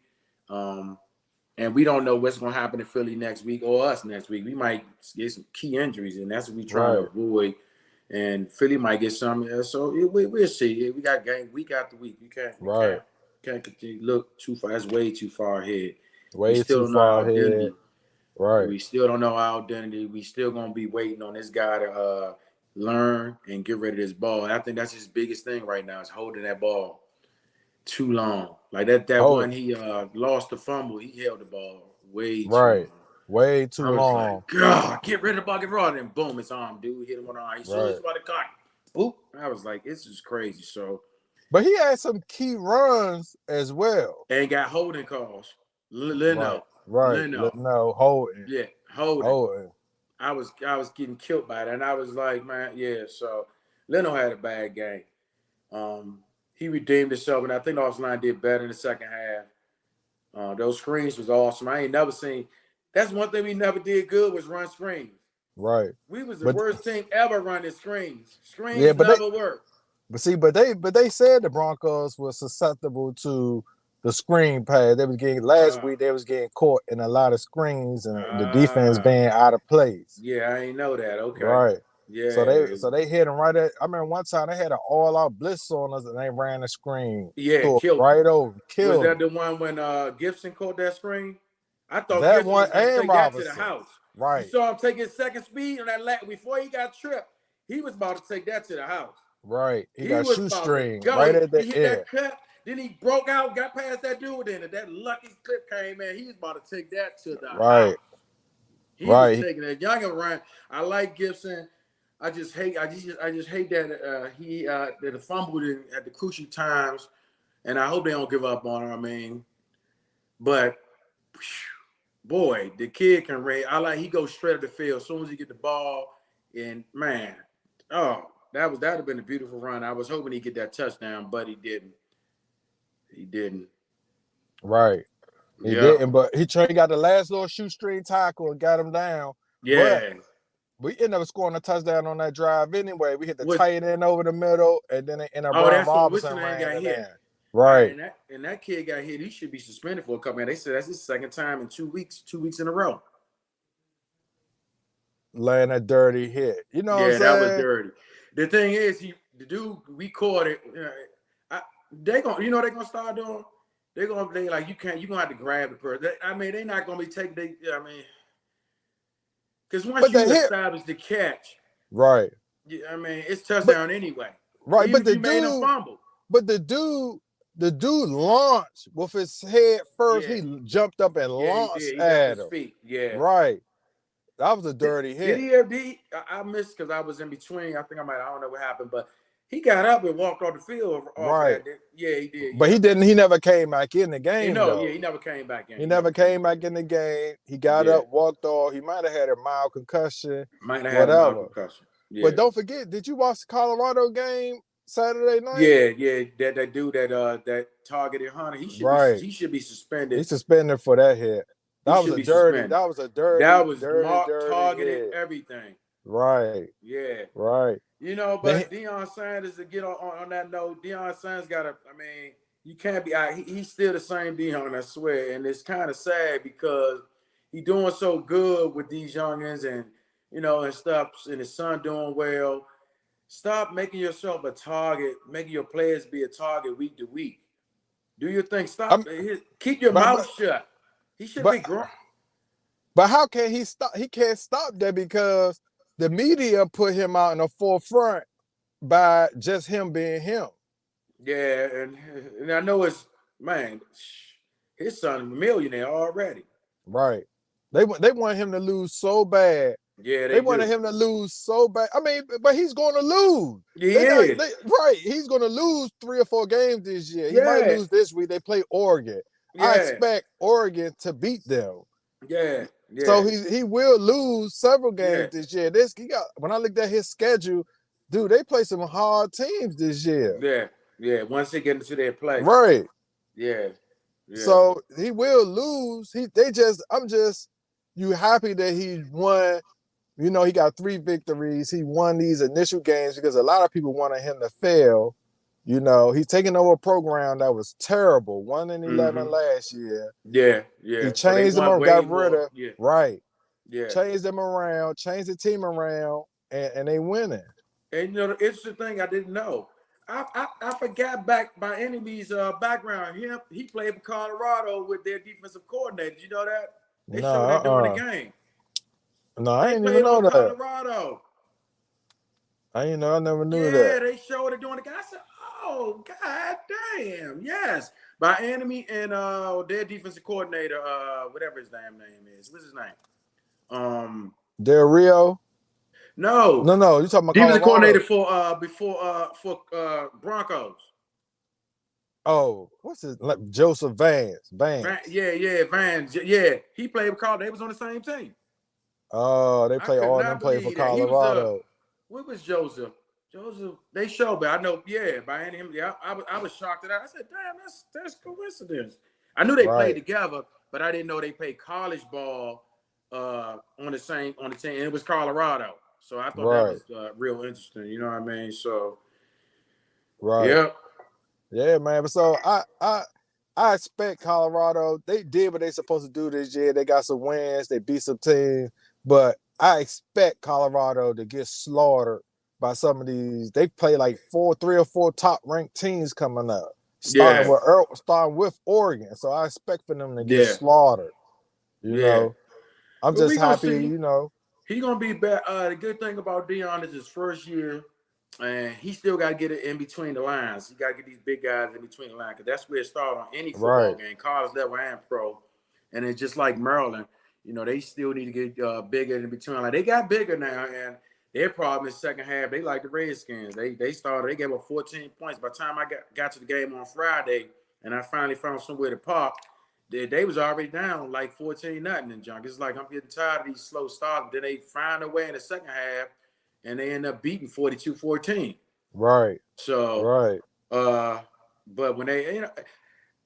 B: And we don't know what's gonna happen to Philly next week or us next week. We might get some key injuries, and that's what we're trying to avoid. And Philly might get some. So we'll see. We got game week after week. You can't continue look too far. That's way too far ahead.
A: Way too far ahead. Right.
B: We still don't know our identity. We still gonna be waiting on this guy to learn and get rid of this ball. And I think that's his biggest thing right now is holding that ball too long. Like that one he lost the fumble. He held the ball way too long.
A: Way too long.
B: Like, God, get rid of the ball, get rid of it. And boom, it's on, dude. Hit him on the arm. He saw it's about to cock. Boop. I was like, this is crazy. So,
A: but he had some key runs as well.
B: And got holding calls. Leno.
A: Leno, holding.
B: Yeah, holding. I was getting killed by that. And I was like, man, yeah. So Leno had a bad game. he redeemed himself, and I think the offensive line did better in the second half. Those screens was awesome. I ain't never seen. That's one thing we never did good was run screens.
A: Right.
B: We was the
A: But
B: worst team ever running screens.
A: yeah,
B: Screens never worked.
A: but they said the Broncos were susceptible to the screen pass. They was getting last week. They was getting caught in a lot of screens and the defense being out of place.
B: Yeah, I ain't know that. Okay.
A: Right.
B: Yeah.
A: So they hit him right at. I remember one time they had an all out blitz on us and they ran the screen.
B: Yeah, killed
A: right
B: them.
A: over.
B: Was
A: Killed
B: that
A: them.
B: the one when Gibson caught that screen? I thought
A: That
B: Gibson
A: one
B: was going to
A: and
B: take that to the
A: Robinson.
B: house. You
A: Right.
B: saw him take his second speed on that lap before he got tripped. He was about to take that to the house.
A: Right. He got
B: was
A: shoestring
B: about to go.
A: right at the
B: He hit
A: air.
B: that cut. Then he broke out, got past that dude, and that lucky clip came in. He was about to take that to the house. He was taking that. Y'all can run. I like Gibson. I just hate that he that the fumbled at the crucial times, and I hope they don't give up on him. I mean, but boy, the kid can run. He goes straight up the field as soon as he get the ball, and man, that'd have been a beautiful run. I was hoping he'd get that touchdown, but he didn't. He didn't.
A: Right. He didn't, but he got the last little shoestring tackle and got him down.
B: Yeah.
A: But we ended up scoring a touchdown on that drive anyway. We hit the tight end over the middle, and then Robinson ran
B: got
A: it
B: hit.
A: in. Right.
B: And that kid got hit. He should be suspended for a couple. They said that's his second time in 2 weeks. 2 weeks in a row.
A: Laying a dirty hit. You know what I'm saying?
B: Yeah, that was dirty. The thing is, the dude, we caught it. They're gonna start doing. They're like you're gonna have to grab the person. They're not gonna be taking. Because once you establish the catch,
A: right?
B: It's touchdown anyway.
A: Right,
B: even
A: but
B: if you made him fumble.
A: But the dude launched with his head first. Yeah. He jumped up and launched
B: he
A: at
B: his feet. Yeah,
A: right. That was a dirty hit.
B: I missed because I was in between. I don't know what happened, but he got up and walked off the field.
A: Right.
B: Yeah, he did.
A: But he didn't. He never came back in the game.
B: He never came back in.
A: He never came back in the game. He got up, walked off. He might have had a mild concussion.
B: Might have had a mild concussion. Yeah.
A: But don't forget, did you watch the Colorado game Saturday night?
B: Yeah. That dude that targeted Hunter, he should be suspended.
A: He's suspended for that hit. That was a dirty
B: targeted
A: hit.
B: Everything.
A: Right.
B: Yeah.
A: Right.
B: But Deion Sanders, to get on that note, Deion Sanders you can't be he's still the same Deion, I swear. And it's kind of sad because he's doing so good with these youngins and and stuff, and his son doing well. Stop making yourself a target, making your players be a target week to week. Do your thing. Stop. Keep your mouth shut. He should be grown.
A: But how can he stop? He can't stop that because the media put him out in the forefront by just him being him.
B: Yeah, and I know his son is a millionaire already.
A: Right. They want him to lose so bad.
B: Yeah,
A: they wanted him to lose so bad. But he's going to lose. Right. He's going to lose 3 or 4 games this year. He might lose this week. They play Oregon. Yeah. I expect Oregon to beat them.
B: Yeah.
A: So he will lose several games this year. When I looked at his schedule, dude, they play some hard teams this year.
B: Yeah. Once they get into their play.
A: Right.
B: Yeah.
A: So he will lose. You happy that he won. He got 3 victories. He won these initial games because a lot of people wanted him to fail. He's taking over a program that was terrible, 1-11 last year.
B: Yeah.
A: He changed them, got rid of.
B: Yeah.
A: Right.
B: Yeah.
A: Changed them around, changed the team around, and they winning.
B: And the interesting thing I didn't know, I forgot back by enemy's background. He played for Colorado with their defensive coordinator. Did you know that? They showed that during the game.
A: No, I didn't even know that.
B: Colorado.
A: I never knew that.
B: Yeah, they showed it during the game. I said, oh, god damn, yes. By enemy and their defensive coordinator, whatever his damn name is. What's his name?
A: Del Rio?
B: No.
A: You talking about
B: defensive
A: Colorado.
B: coordinator for Broncos.
A: Oh, what's his Joseph Vance.
B: Vance. Yeah. He played with Colorado. They was on the same team.
A: Oh, they play all them play for Colorado.
B: What was Joseph? They show, but I know, yeah, by any him, yeah, I was shocked at that. I said, damn, that's coincidence. I knew they played
A: Right.
B: together, but I didn't know they played college ball on the team, and it was Colorado. So I thought that
A: Right.
B: was real interesting. You know what I mean? So
A: Right.
B: yeah,
A: Yeah, man. But so I expect Colorado. They did what they supposed to do this year. They got some wins. They beat some teams, but I expect Colorado to get slaughtered by some of these. They play like 3 or 4 top ranked teams coming up,
B: yeah,
A: starting with Oregon. So I expect for them to get
B: yeah,
A: slaughtered. You
B: yeah.
A: know, I'm
B: But
A: just
B: we gonna
A: happy.
B: see.
A: You know,
B: He gonna be back. The good thing about Dion is his first year, and he still got to get it in between the lines. He got to get these big guys in between the lines because that's where it starts on any football
A: right,
B: game, college level and pro. And it's just like Maryland, they still need to get bigger in between. Like they got bigger now, and their problem is second half. They like the Redskins. They gave up 14 points. By the time I got to the game on Friday, and I finally found somewhere to park. They was already down like 14-0 in junk. It's like I'm getting tired of these slow starts. Then they find a way in the second half, and they end up beating 42-14.
A: right,
B: So,
A: right,
B: but when they,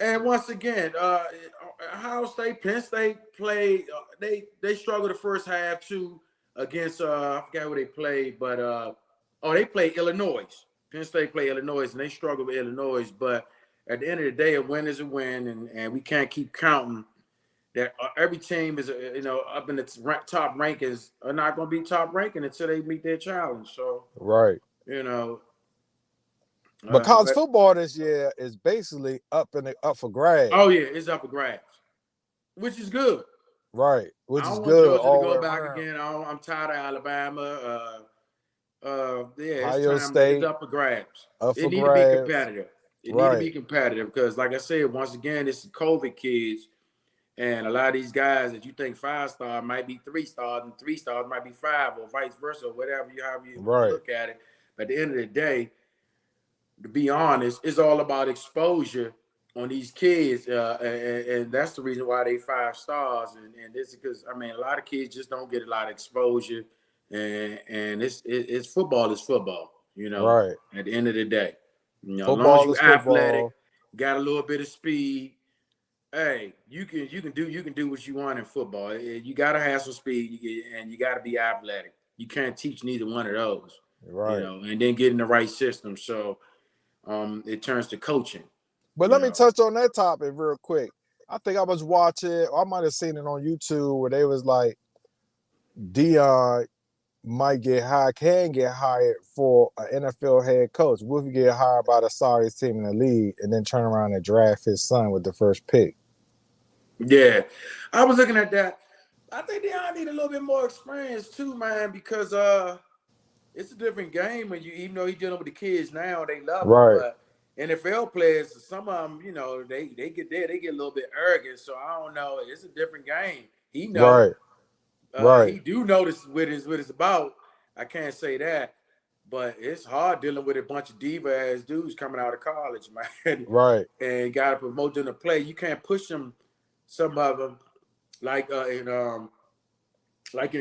B: and once again, Ohio State, Penn State played. They struggled the first half too against I forgot who they played, but they played Illinois. Penn State played Illinois, and they struggled with Illinois. But at the end of the day, a win is a win, and we can't keep counting that every team is up in the top rankings are not going to be top ranking until they meet their challenge. So
A: right.
B: you know,
A: But college
B: but
A: football this year is basically up for grabs.
B: oh yeah, it's up for grabs, which is good.
A: Right, which
B: I
A: is
B: don't want
A: good
B: Georgia to
A: all the
B: go
A: way
B: back
A: around.
B: again. I'm tired of Alabama. Yeah, it's
A: Ohio
B: time. It's
A: State
B: up for grabs.
A: up
B: It
A: for
B: need to be
A: grabs.
B: competitive. It need to
A: Right,
B: be competitive because, like I said, once again, it's COVID kids, and a lot of these guys that you think 5-star might be 3 stars, and 3 stars might be 5, or vice versa, or whatever however you want to
A: right,
B: look at it. But at the end of the day, to be honest, it's all about exposure on these kids, and that's the reason why they 5 stars. And this is because a lot of kids just don't get a lot of exposure, and it's football is football.
A: right.
B: At the end of the day, as long as
A: Football
B: you
A: is
B: athletic,
A: football.
B: got a little bit of speed. Hey, you can do what you want in football. You gotta have some speed, and you gotta be athletic. You can't teach neither one of those,
A: Right.
B: and then get in the right system. So it turns to coaching.
A: But
B: You
A: let me
B: know.
A: touch on that topic real quick. I think I was watching, or I might have seen it on YouTube where they was like, Dion can get hired for an NFL head coach. What if he get hired by the sorriest team in the league and then turn around and draft his son with the first pick?
B: Yeah, I was looking at that. I think they all need a little bit more experience too, man, because it's a different game when even though he's dealing with the kids now, they love him,
A: Right,
B: but NFL players, some of them, they get there, they get a little bit arrogant. So I don't know. It's a different game. He know.
A: right, right,
B: He do notice what it's about. I can't say that, but it's hard dealing with a bunch of diva ass dudes coming out of college, man,
A: right,
B: and got to promote them to play. You can't push them. Some of them, like in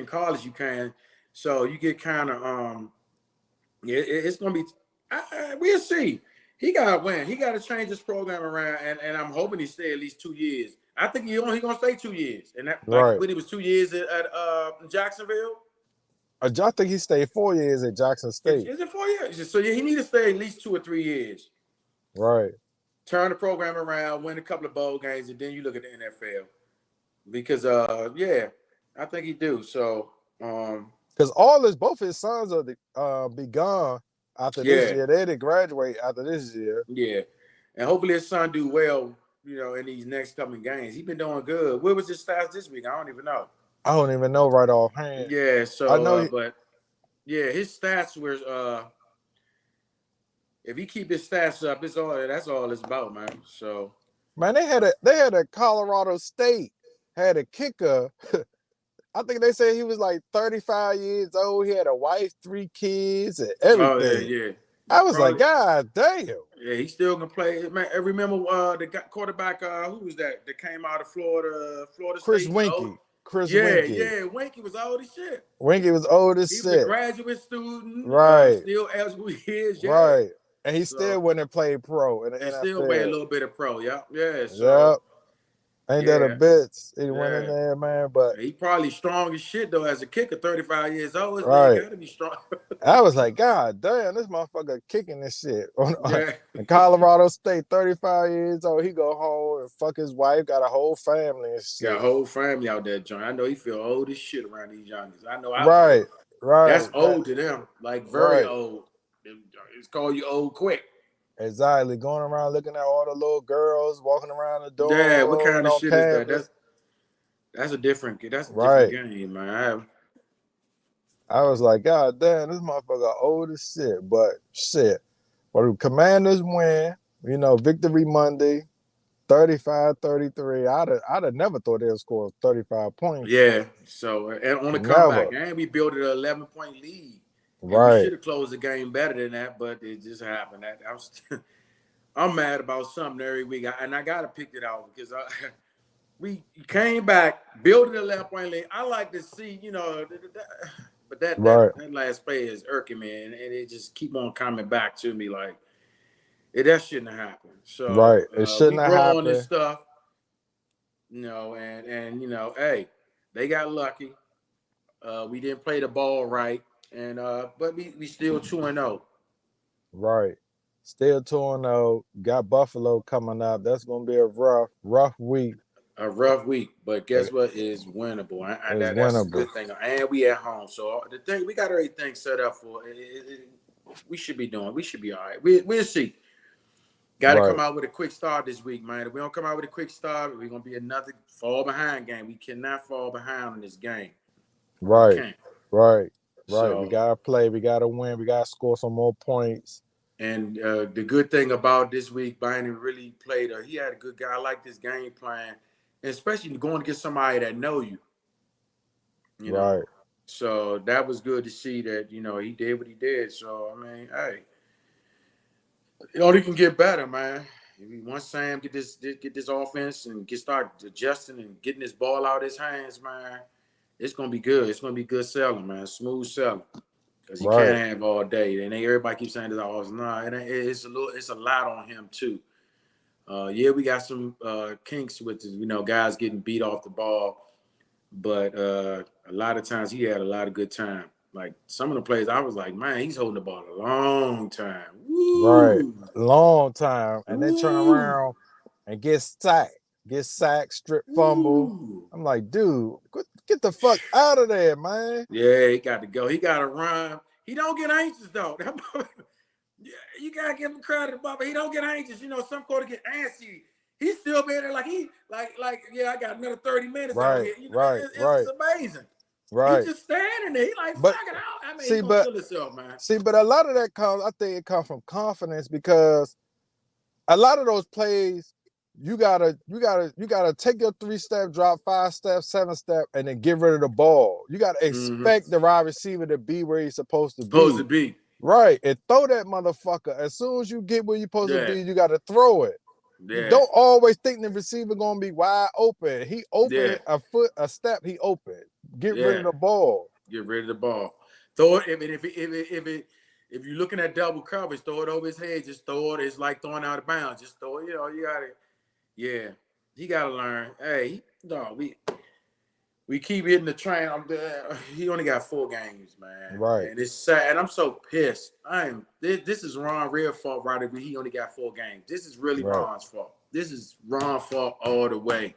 B: college, you can. So you get kind of it's gonna be. We'll see. He got to win. He got to change his program around, and I'm hoping he stay at least 2 years. I think he gonna stay 2 years, and that like
A: right.
B: when he was 2 years at Jacksonville.
A: I think he stayed 4 years at Jackson State.
B: Is it 4 years? So yeah, he need to stay at least 2 or 3 years.
A: Right.
B: Turn the program around, win a couple of bowl games, and then you look at the NFL. Because I think he do. So
A: Because both his sons are be gone after this
B: yeah,
A: year. They did graduate after this year.
B: yeah, and hopefully his son do well. In these next coming games, he been doing good. What was his stats this week? I don't even know.
A: I don't even know right offhand.
B: Yeah.
A: I
B: So,
A: know
B: but yeah, his stats were. If he keep his stats up, that's all it's about, man. So
A: man, they had a Colorado State had a kicker. I think they said he was like 35 years old. He had a wife, 3 kids, and
B: oh
A: everything.
B: yeah.
A: I was like,
B: Probably.
A: God damn.
B: Yeah, he still can play. Man, I remember the quarterback. Who was that? That came out of Florida
A: Chris
B: State. Oh,
A: Winkie. Chris
B: Yeah,
A: Winkie.
B: yeah. Winky was old as shit.
A: Winkie was old as
B: He was a
A: shit.
B: graduate student,
A: Right,
B: still eligible years, yeah.
A: right. And he still
B: So
A: went and played pro in the
B: and still weigh a
A: NFL.
B: little bit of pro, yeah, yeah.
A: Yep.
B: So
A: Ain't that a
B: yeah,
A: bitch? He went in
B: yeah.
A: there, man. But
B: He probably strong as shit though as a kicker, 35 years old. This man
A: right.
B: got to be strong.
A: I was like, God damn, this motherfucker kicking this shit.
B: Yeah,
A: In Colorado State, 35 years old. He go home and fuck his wife, got a whole family and
B: got a
A: shit.
B: whole family out there, John. I know he feel old as shit around these youngsters. I know I would.
A: Right, right,
B: That's old to them, like very
A: right.
B: old. It's called you old quick.
A: Exactly. Going around looking at all the little girls walking around the
B: Yeah, what
A: dorm and
B: kind of
A: on
B: shit is that?
A: campus.
B: That's a different
A: Right.
B: game, man.
A: I was like, God damn, this motherfucker old as shit. But shit. But the Commanders win, Victory Monday, 35-33. I'd have never thought they'd score 35 points.
B: Yeah. So and on the comeback,
A: Never.
B: and we built an 11-point lead, and we
A: Right.
B: should have closed the game better than that, but it just happened. I'm mad about something every week, and I gotta pick it out because we came back, built an 11-point lead. I like to see, but that
A: Right.
B: last play is irking me, and it just keep on coming back to me like that shouldn't have happened.
A: Right.
B: So
A: It
B: we
A: shouldn't have
B: grow on this
A: happened.
B: stuff, and hey, they got lucky. We didn't play the ball right, and but we still 2-0.
A: Right. Still 2-0. Got Buffalo coming up. That's gonna be a rough week.
B: A rough week, but guess what? Is winnable, and
A: It's
B: that's a
A: winnable.
B: good thing. And we at home, so the thing we got everything set up for. We should be doing. We should be all right. We'll see. Got to come
A: Right.
B: out with a quick start this week, man. If we don't come out with a quick start, we're gonna be another fall behind game. We cannot fall behind in this game. We
A: Right.
B: can't.
A: Right. Right. We
B: So,
A: gotta play. We gotta win. We gotta score some more points.
B: and the good thing about this week, Biden really played. He had a good guy. I like this game plan, and especially going against somebody that know you.
A: Right.
B: So that was good to see that he did what he did. So I mean, hey, it only can get better, man. Once Sam get this offense and start adjusting and getting this ball out of his hands, man, it's gonna be good. It's gonna be good selling, man. Smooth selling. Because you
A: Right.
B: can't have all day. And everybody keeps saying this all. Nah, it's a lot on him too. Yeah, we got some kinks with guys getting beat off the ball, but a lot of times he had a lot of good time. Like some of the plays, I was like, man, he's holding the ball a long time.
A: Right.
B: Woo,
A: Long time. And then turn
B: woo,
A: around and get sacked. Get sacked, strip fumble.
B: woo.
A: I'm like, dude, get the fuck out of there, man.
B: Yeah, he got to go. He got to run. He don't get anxious though. Yeah, you gotta give him credit, but he don't get anxious. Some quarter get antsy. He's still being there like yeah, I got another 30 minutes out
A: Right.
B: here.
A: Right. Right.
B: It's amazing.
A: Right.
B: He's just standing there. He like
A: But
B: fuck it out. I mean,
A: see,
B: he's gonna
A: but
B: kill himself, man.
A: but a lot of that I think it comes from confidence because a lot of those plays, you gotta take your 3-step, drop 5 steps, 7-step, and then get rid of the ball. You gotta expect the wide receiver to be where he's supposed to
B: Supposed to
A: be.
B: be.
A: Right. And throw that motherfucker. As soon as you get where you're supposed to
B: Yeah.
A: be, you gotta throw it. You
B: Yeah.
A: don't always think the receiver gonna be wide open. He open
B: Yeah.
A: a foot, a step, he open. Get rid of
B: Yeah.
A: the ball.
B: Get rid of the ball. Throw it. If you're looking at double coverage, throw it over his head. Just throw it. It's like throwing out of bounds. Just throw it. You got to. Yeah. He got to learn. Hey, no, we keep hitting the train. He only got 4 games, man.
A: Right.
B: And it's sad. And I'm so pissed. This is Ron Real's fault, right? He only got 4 games. This is really
A: Right.
B: Ron's fault. This is Ron's fault all the way.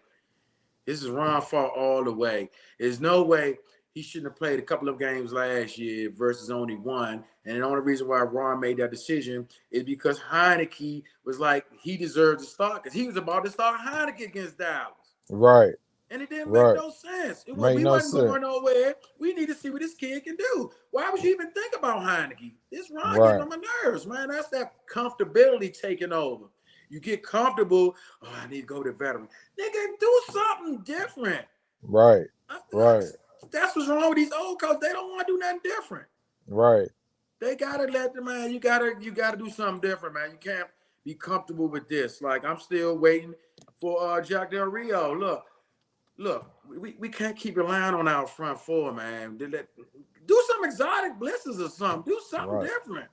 B: This is Ron's fault all the way. There's no way he shouldn't have played a couple of games last year versus only 1. And the only reason why Ron made that decision is because Heineke was like, he deserved to start because he was about to start Heineke against Dallas.
A: Right.
B: And it didn't
A: Right.
B: make no sense. We
A: no
B: wasn't
A: sense.
B: going nowhere. We need to see what this kid can do. Why would you even think about Heineke? This Ron
A: Right.
B: getting on my nerves, man. That's that comfortability taking over. You get comfortable. Oh, I need to go to veteran. Nigga, do something different.
A: Right. Right.
B: That's what's wrong with these old coaches. They don't want to do nothing different.
A: Right.
B: They gotta let the man. You gotta do something different, man. You can't be comfortable with this. Like I'm still waiting for Jack Del Rio. Look, look, we can't keep relying on our front four, man. Do some exotic blitzes or something. Do something
A: Right.
B: different.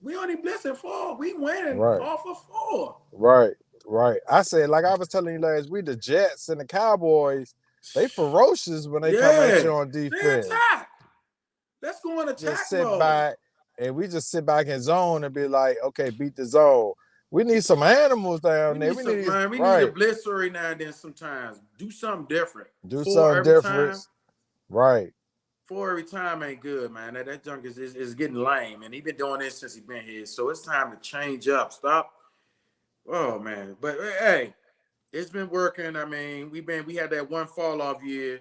B: We only blitzing 4. We winning
A: Right.
B: off of 4.
A: Right. Right. I said, like I was telling you last week, the Jets and the Cowboys, they ferocious when they come at
B: Yeah,
A: you on
B: they
A: defense.
B: attack. Let's go in
A: Just
B: attack
A: sit
B: mode.
A: back and we just sit back in zone and be like, okay, beat the zone. We need some animals down
B: We
A: there.
B: need
A: We
B: some
A: need
B: man. We need a
A: right.
B: blitzer every now and then. Sometimes do something different.
A: Do
B: 4
A: something
B: every
A: different.
B: time.
A: Right.
B: 4 every time ain't good, man. That junk is getting lame, and he been doing this since he been here. So it's time to change up. Stop. Oh man, but hey, it's been working. I mean, we had that one fall off year,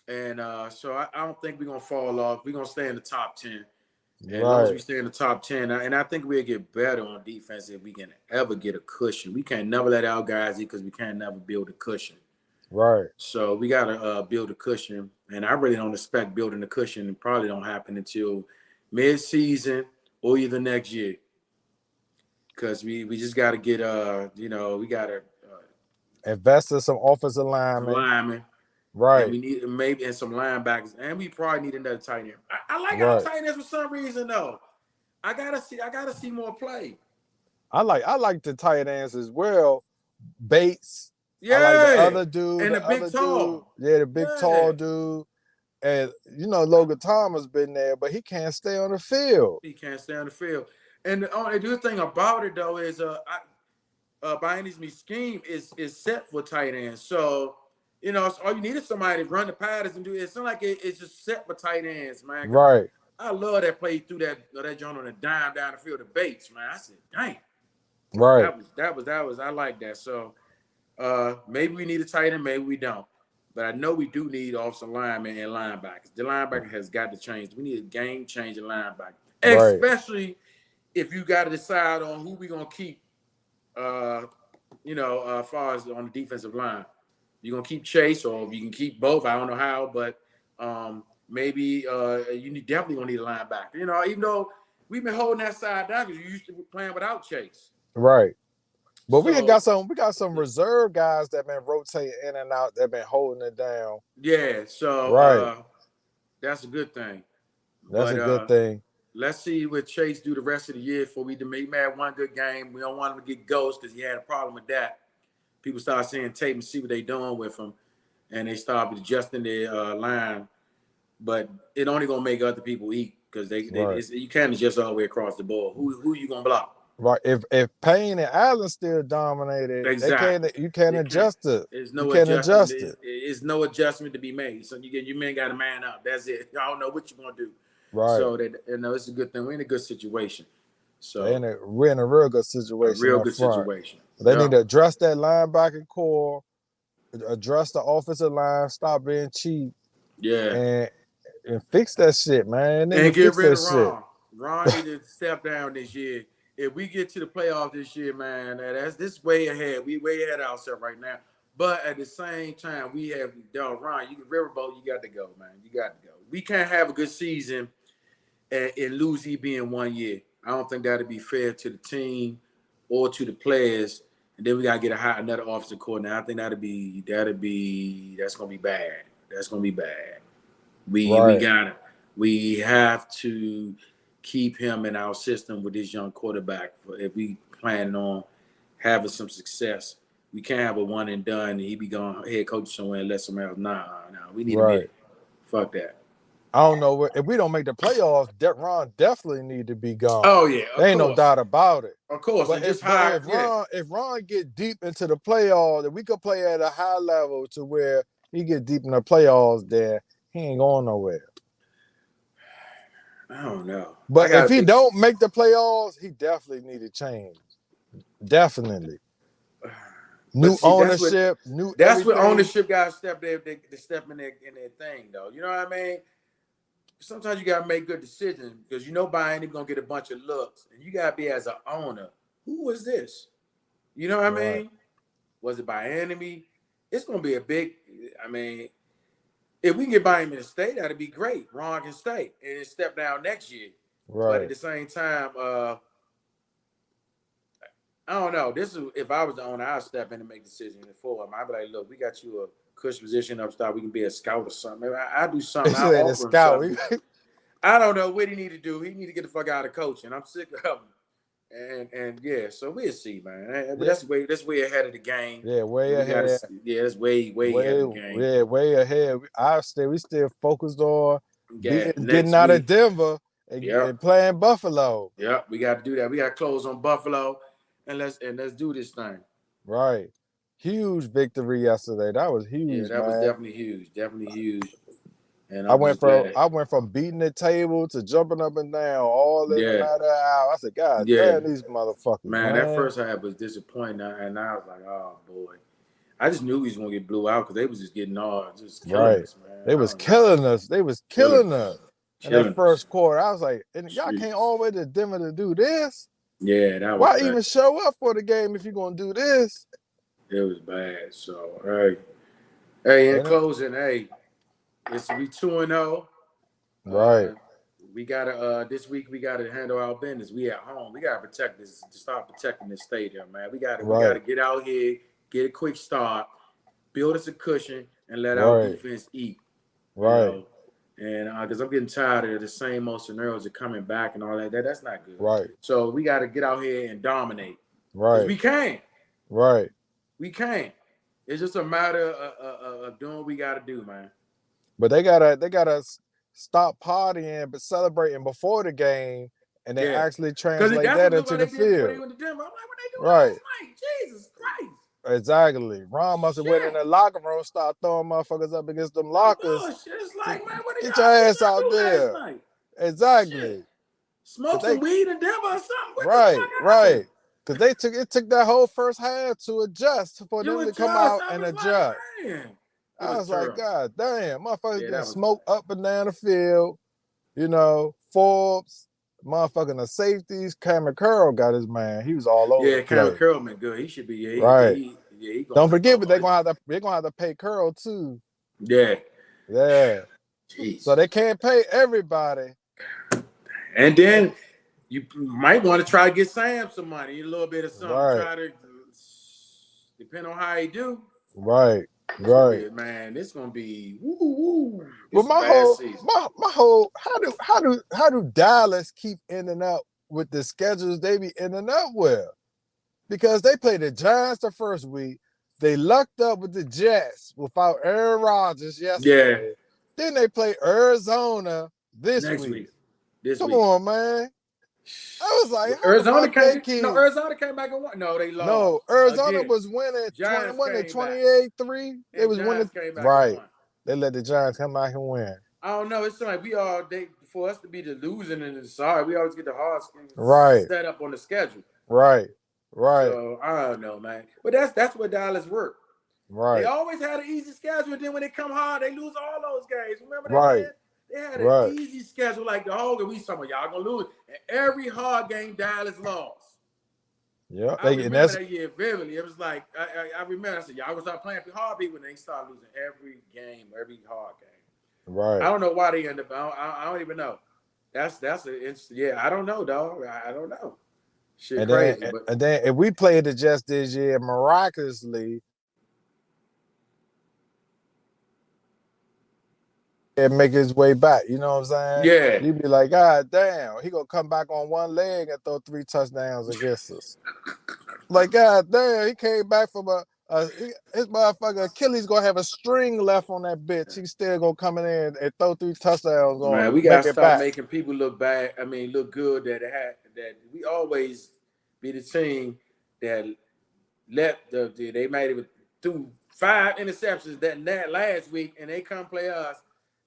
B: and so I don't think we're gonna fall off. We're gonna stay in the top 10. And as long as
A: Right.
B: we stay in the top 10, and I think we'll get better on defense if we can ever get a cushion. We can't never let our guys eat because we can't never build a cushion.
A: Right.
B: So we got to build a cushion. And I really don't expect building a cushion. It probably don't happen until mid-season or either next year. Because we just got to get, we got to
A: Invest in some offensive
B: some
A: linemen.
B: linemen. And
A: Right.
B: we need maybe and some linebackers. And we probably need another tight end. I like our
A: Right.
B: tight ends for some reason, though. I gotta see more play.
A: I like the tight ends as well. Bates. I like the
B: Yeah.
A: other dude.
B: And
A: The
B: the big
A: other dude.
B: tall.
A: Yeah, the big
B: Yeah.
A: tall dude. And Logan Thomas been there, but he can't stay on the field.
B: He can't stay on the field. And the only good thing about it though is Bion's scheme is set for tight ends. So, so all you need is somebody to run the patterns and do it. It's not like it's just set for tight ends, man.
A: Right.
B: I love that play through that joint on a dime down the field to Bates, man. I said, dang.
A: Right.
B: That was I like that. So maybe we need a tight end, maybe we don't. But I know we do need offensive linemen and linebackers. The linebacker has got to change. We need a game-changing linebacker,
A: Right.
B: especially if you got to decide on who we're gonna keep. As far as on the defensive line, you're gonna keep Chase, or you can keep both. I don't know how, but maybe you definitely gonna need a linebacker. Even though we've been holding that side down because you used to be playing without Chase.
A: Right. But we
B: So
A: got some reserve guys that been rotating in and out that been holding it down.
B: yeah, so
A: Right.
B: that's a good thing.
A: That's
B: But
A: a good thing.
B: let's see what Chase do the rest of the year before we make had one good game. We don't want him to get ghost because he had a problem with that. People start seeing tape and see what they doing with him, and they start adjusting their line. But it only gonna make other people eat because you can't adjust all the way across the board. Who you gonna block?
A: Right. If Payne and Allen still dominated,
B: Exactly.
A: you can't adjust it.
B: There's
A: You
B: no
A: can't
B: adjustment.
A: adjust it.
B: It's no adjustment to be made. So your men got to man up. That's it. I don't know what you're gonna do.
A: Right.
B: So it's a good thing. We're in a good situation. So
A: We're in a real good
B: a
A: situation
B: real
A: up
B: good
A: front.
B: situation.
A: They need to address that linebacker core, address the offensive line, stop being cheap,
B: Yeah.
A: and fix that shit, man. They need
B: And
A: to
B: get
A: fix
B: rid
A: that
B: of
A: shit.
B: Ron. Ron need to step down this year. If we get to the playoffs this year, man, this way ahead. We way ahead of ourselves right now. But at the same time, we have Ron. You can Riverboat. You got to go, man. You got to go. We can't have a good season and lose EB in 1 year. I don't think that'd be fair to the team or to the players. And then we gotta get another offensive coordinator. I think that's gonna be bad. That's gonna be bad. We have to keep him in our system with this young quarterback if we plan on having some success. We can't have a one and done and he be going head coach somewhere and let somebody else. Nah. We need to be fuck that.
A: I don't know if we don't make the playoffs, Ron definitely need to be gone.
B: Oh yeah,
A: there ain't no doubt about it.
B: Of course,
A: but if Ron get deep into the playoffs, if we could play at a high level to where he get deep in the playoffs, then he ain't going nowhere.
B: I don't know.
A: But if he don't make the playoffs, he definitely need to change. Definitely. New ownership, new.
B: That's what ownership guys step in their thing, though. You know what I mean? Sometimes you gotta make good decisions because Bayern gonna get a bunch of looks, and you gotta be as an owner. Who was this? You know what I mean? Was it by enemy? It's gonna be a big. I mean, if we can get Bayern to stay, that'd be great. Ron can stay and then step down next year.
A: Right.
B: But at the same time, I don't know. This is if I was the owner, I'd step in and make decisions for him. I'd be like, look, we got you a cush position up top. We can be a scout or something. I do something. I
A: This ain't a
B: offer him
A: scout.
B: something. I don't know what he need to do. He need to get the fuck out of coaching. I'm sick of him. And yeah, so we'll see, man. But that's way ahead of the game.
A: Yeah, way
B: We gotta,
A: ahead.
B: yeah, that's way ahead of the game.
A: Yeah, way ahead. We still focused on
B: Yeah,
A: getting
B: next
A: out of
B: week.
A: Denver
B: Yep.
A: and playing Buffalo.
B: Yep, we got to do that. We got to close on Buffalo, and let's do this thing.
A: Right. Huge victory yesterday. That was
B: Yeah,
A: huge,
B: that was
A: man.
B: definitely huge. And
A: I
B: I'm
A: went
B: just
A: from
B: glad.
A: beating the table to jumping up and down all in a
B: Yeah,
A: matter of hours. I said, God
B: yeah,
A: damn these motherfuckers,
B: man. That
A: man.
B: first half was disappointing, and I was like, oh boy. I just knew he was gonna get blew out because they was just getting all just killing
A: Right.
B: us, man.
A: They
B: I
A: was
B: don't know,
A: killing us. They was
B: killing
A: killing
B: us,
A: us in that
B: killing us.
A: first quarter. I was like, and y'all
B: Jeez.
A: can't all the way to Denver to do this?
B: Yeah, that was
A: Why
B: bad.
A: even show up for the game if you're gonna do this?
B: It was bad. So, hey, in
A: And it,
B: closing, hey, it's we 2-0.
A: right,
B: We gotta this week we gotta handle our business. We at home. We gotta protect this to start protecting this stadium, man. We gotta
A: right,
B: get out here, get a quick start, build us a cushion, and let our
A: right,
B: defense eat. You
A: right,
B: know, and because I'm getting tired of the same old scenarios of coming back and all that. That's not good.
A: right,
B: So we gotta get out here and dominate because
A: right,
B: we can.
A: right.
B: We can. It's just a matter of doing what we gotta do, man.
A: But they gotta stop partying but celebrating before the game and then
B: Yeah.
A: actually
B: Because
A: translate
B: that's
A: that
B: what looked
A: into
B: like
A: the
B: they did before they
A: field.
B: went to Denver. I'm like, what they doing
A: Right.
B: last night? Jesus Christ.
A: Exactly. Ron must have went in
B: Shit.
A: the locker room, start throwing motherfuckers up against them
B: Like
A: lockers.
B: bullshit. It's like, man, what
A: Get your ass
B: y'all
A: out
B: do last
A: there.
B: night?
A: Exactly.
B: Shit. Smoke
A: They
B: some weed in Denver or something? What the
A: right,
B: fuck happened?
A: right. Because it took that whole first half to adjust for
B: You
A: them to
B: adjust.
A: come out
B: I
A: and
B: was
A: adjust.
B: like, man. It
A: I
B: was
A: was like,
B: terrible.
A: God damn, motherfuckers
B: Yeah,
A: getting
B: that was
A: smoked
B: bad.
A: up and down the field. Forbes, motherfucking the safeties. Cameron Curl got his man. He was all over
B: Yeah,
A: the
B: Cameron
A: place.
B: Curlman, good. He should be. Yeah,
A: Right.
B: he gonna
A: Don't
B: play
A: forget, but
B: football.
A: they're gonna have to pay Curl too.
B: Yeah.
A: Yeah.
B: Jeez.
A: So they can't pay everybody.
B: And then you might want to try to get Sam some money, a little bit of something.
A: Right.
B: Try to depend on how he do.
A: Right.
B: This gonna
A: Right.
B: be man. This gonna be woo.
A: But
B: It's a bad season.
A: my whole how do Dallas keep ending up with the schedules they be ending up with? Because they played the Giants the first week. They lucked up with the Jets without Aaron Rodgers
B: Yeah.
A: yesterday. Then they play Arizona this
B: Next
A: week.
B: week. This
A: Come
B: week.
A: on, man. I was like, how the
B: Arizona
A: fuck they
B: came. No,
A: keep?
B: Arizona came back and won. No, they lost
A: No, Arizona
B: again.
A: was winning
B: Giants came back
A: 28-3. They
B: and
A: was winning.
B: Giants came back and
A: Right.
B: won.
A: They let the Giants come back and win.
B: I don't know. It's like for us to be the losing and the sorry. We always get the hard
A: Right.
B: set up on the schedule.
A: Right. Right.
B: So I don't know, man. But that's what Dallas work.
A: Right.
B: They always had an easy schedule, and then when they come hard, they lose all those games. Remember that?
A: Right.
B: Man? They had an
A: Right.
B: easy schedule like the whole game. We some of y'all gonna lose. And every hard game Dallas lost.
A: Yeah.
B: I remember that year vividly. It was like I remember. I said y'all gonna start playing hard beat when they start losing every game, every hard game.
A: Right.
B: I don't know why they end up. I don't even know. Yeah. I don't know, dog. I don't know. Shit,
A: And
B: crazy.
A: then if we played the Jets this year, miraculously, and make his way back. You know what I'm saying?
B: Yeah.
A: You'd be like, God damn, he gonna come back on one leg and throw 3 touchdowns against us. Like, God damn, he came back from his motherfucker Achilles gonna have a string left on that bitch. He's still gonna come in and throw 3 touchdowns on
B: Man, we
A: make
B: gotta
A: it
B: stop
A: back.
B: making people look bad. I mean, look good. That we always be the team that they made it through 5 interceptions that last week, and they come play us,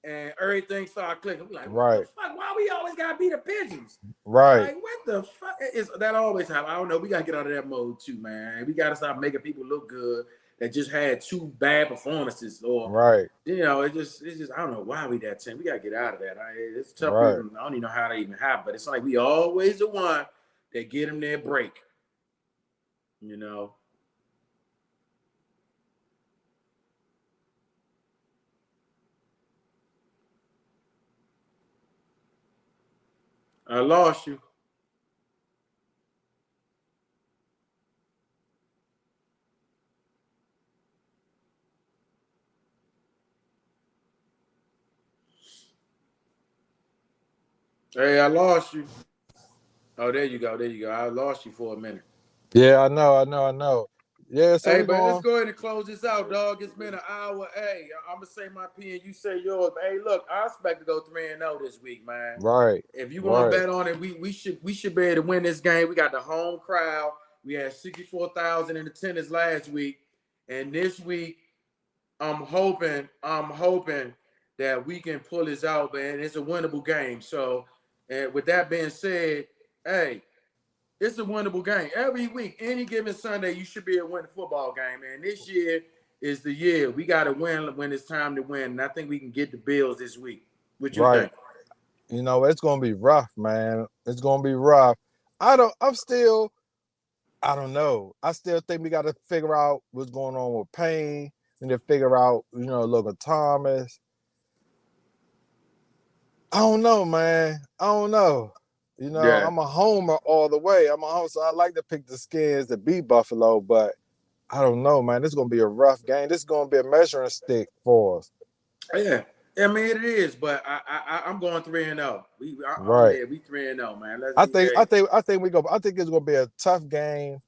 B: and everything started clicking. We like, what the fuck? Why we always gotta be the pigeons?
A: Right.
B: Like, what the fuck is that? Always happen. I don't know. We gotta get out of that mode too, man. We gotta stop making people look good that just had 2 bad performances, or it's just I don't know why we that team. We gotta get out of that. It's tough.
A: Right.
B: People, I don't even know how that even happen, but it's like we always the one that get them their break. You know. I lost you. Hey, I lost you. Oh, there you go. There you go. I lost you for a minute.
A: Yeah, I know. Yeah, so
B: Hey,
A: we
B: but let's
A: going
B: go ahead and close this out, dog. It's been an hour. Hey, I'm gonna say my P and you say yours. But hey, look, I expect to go 3-0 this week, man.
A: right,
B: If you want to
A: right,
B: bet on it, we should be able to win this game. We got the home crowd. We had 64,000 in attendance last week, and this week I'm hoping that we can pull this out, man. It's a winnable game. So, and with that being said, hey, it's a winnable game. Every week, any given Sunday, you should be able to win a football game, man. This year is the year. We got to win when it's time to win. And I think we can get the Bills this week. What you
A: right.
B: think?
A: You know, it's gonna be rough, man. It's gonna be rough. I don't know. I still think we gotta figure out what's going on with Payne. We need to figure out, Logan Thomas. I don't know, man. I don't know.
B: Yeah.
A: I'm a homer all the way. I'm a homer, so I like to pick the Skins to beat Buffalo, but I don't know, man. This is gonna be a rough game. This is gonna be a measuring stick for us.
B: Yeah. I mean, it is, but I'm going 3-0. I'm
A: Right.
B: there. We 3-0, man. Let's
A: I
B: be
A: think I
B: hey.
A: think I think we go. I think it's gonna be a tough game.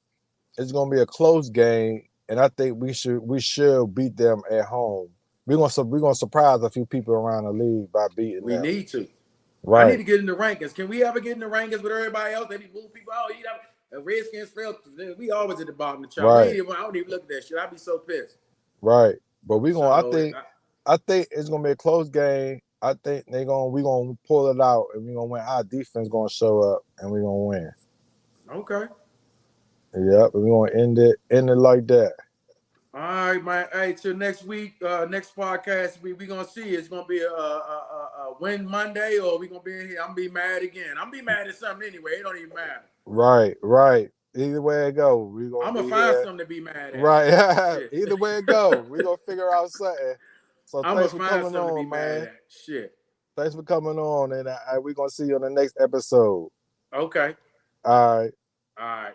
A: It's gonna be a close game, and I think we should beat them at home. We're gonna surprise a few people around the league by beating
B: We
A: them.
B: need to. I need
A: Right,
B: to get in the rankings. Can we ever get in the rankings with everybody else? They be moving people. Oh, Redskins failed. We always at the bottom of the chart.
A: right,
B: I don't even look at that shit. I'd be so pissed.
A: right. But we gonna. I
B: So
A: think I think it's gonna be a close game. I think we gonna pull it out and we gonna win. Our defense gonna show up and we gonna win.
B: okay.
A: Yep, we gonna end it like that.
B: All right, man. Hey, till next week, next podcast, we gonna see. It's gonna be a win Monday, or we gonna be in here. I'm gonna be mad again. I'm gonna be mad at something anyway. It don't even matter.
A: Right, right. Either way it go, we gonna
B: I'm gonna
A: be
B: find
A: here.
B: something to be mad at.
A: Right.
B: Shit.
A: Either way it go, we gonna figure out something. So
B: I'm gonna
A: thanks for
B: find
A: coming
B: something to be
A: on,
B: mad
A: man.
B: at. Shit.
A: Thanks for coming on, and we're gonna see you on the next episode.
B: Okay.
A: All right.
B: All right.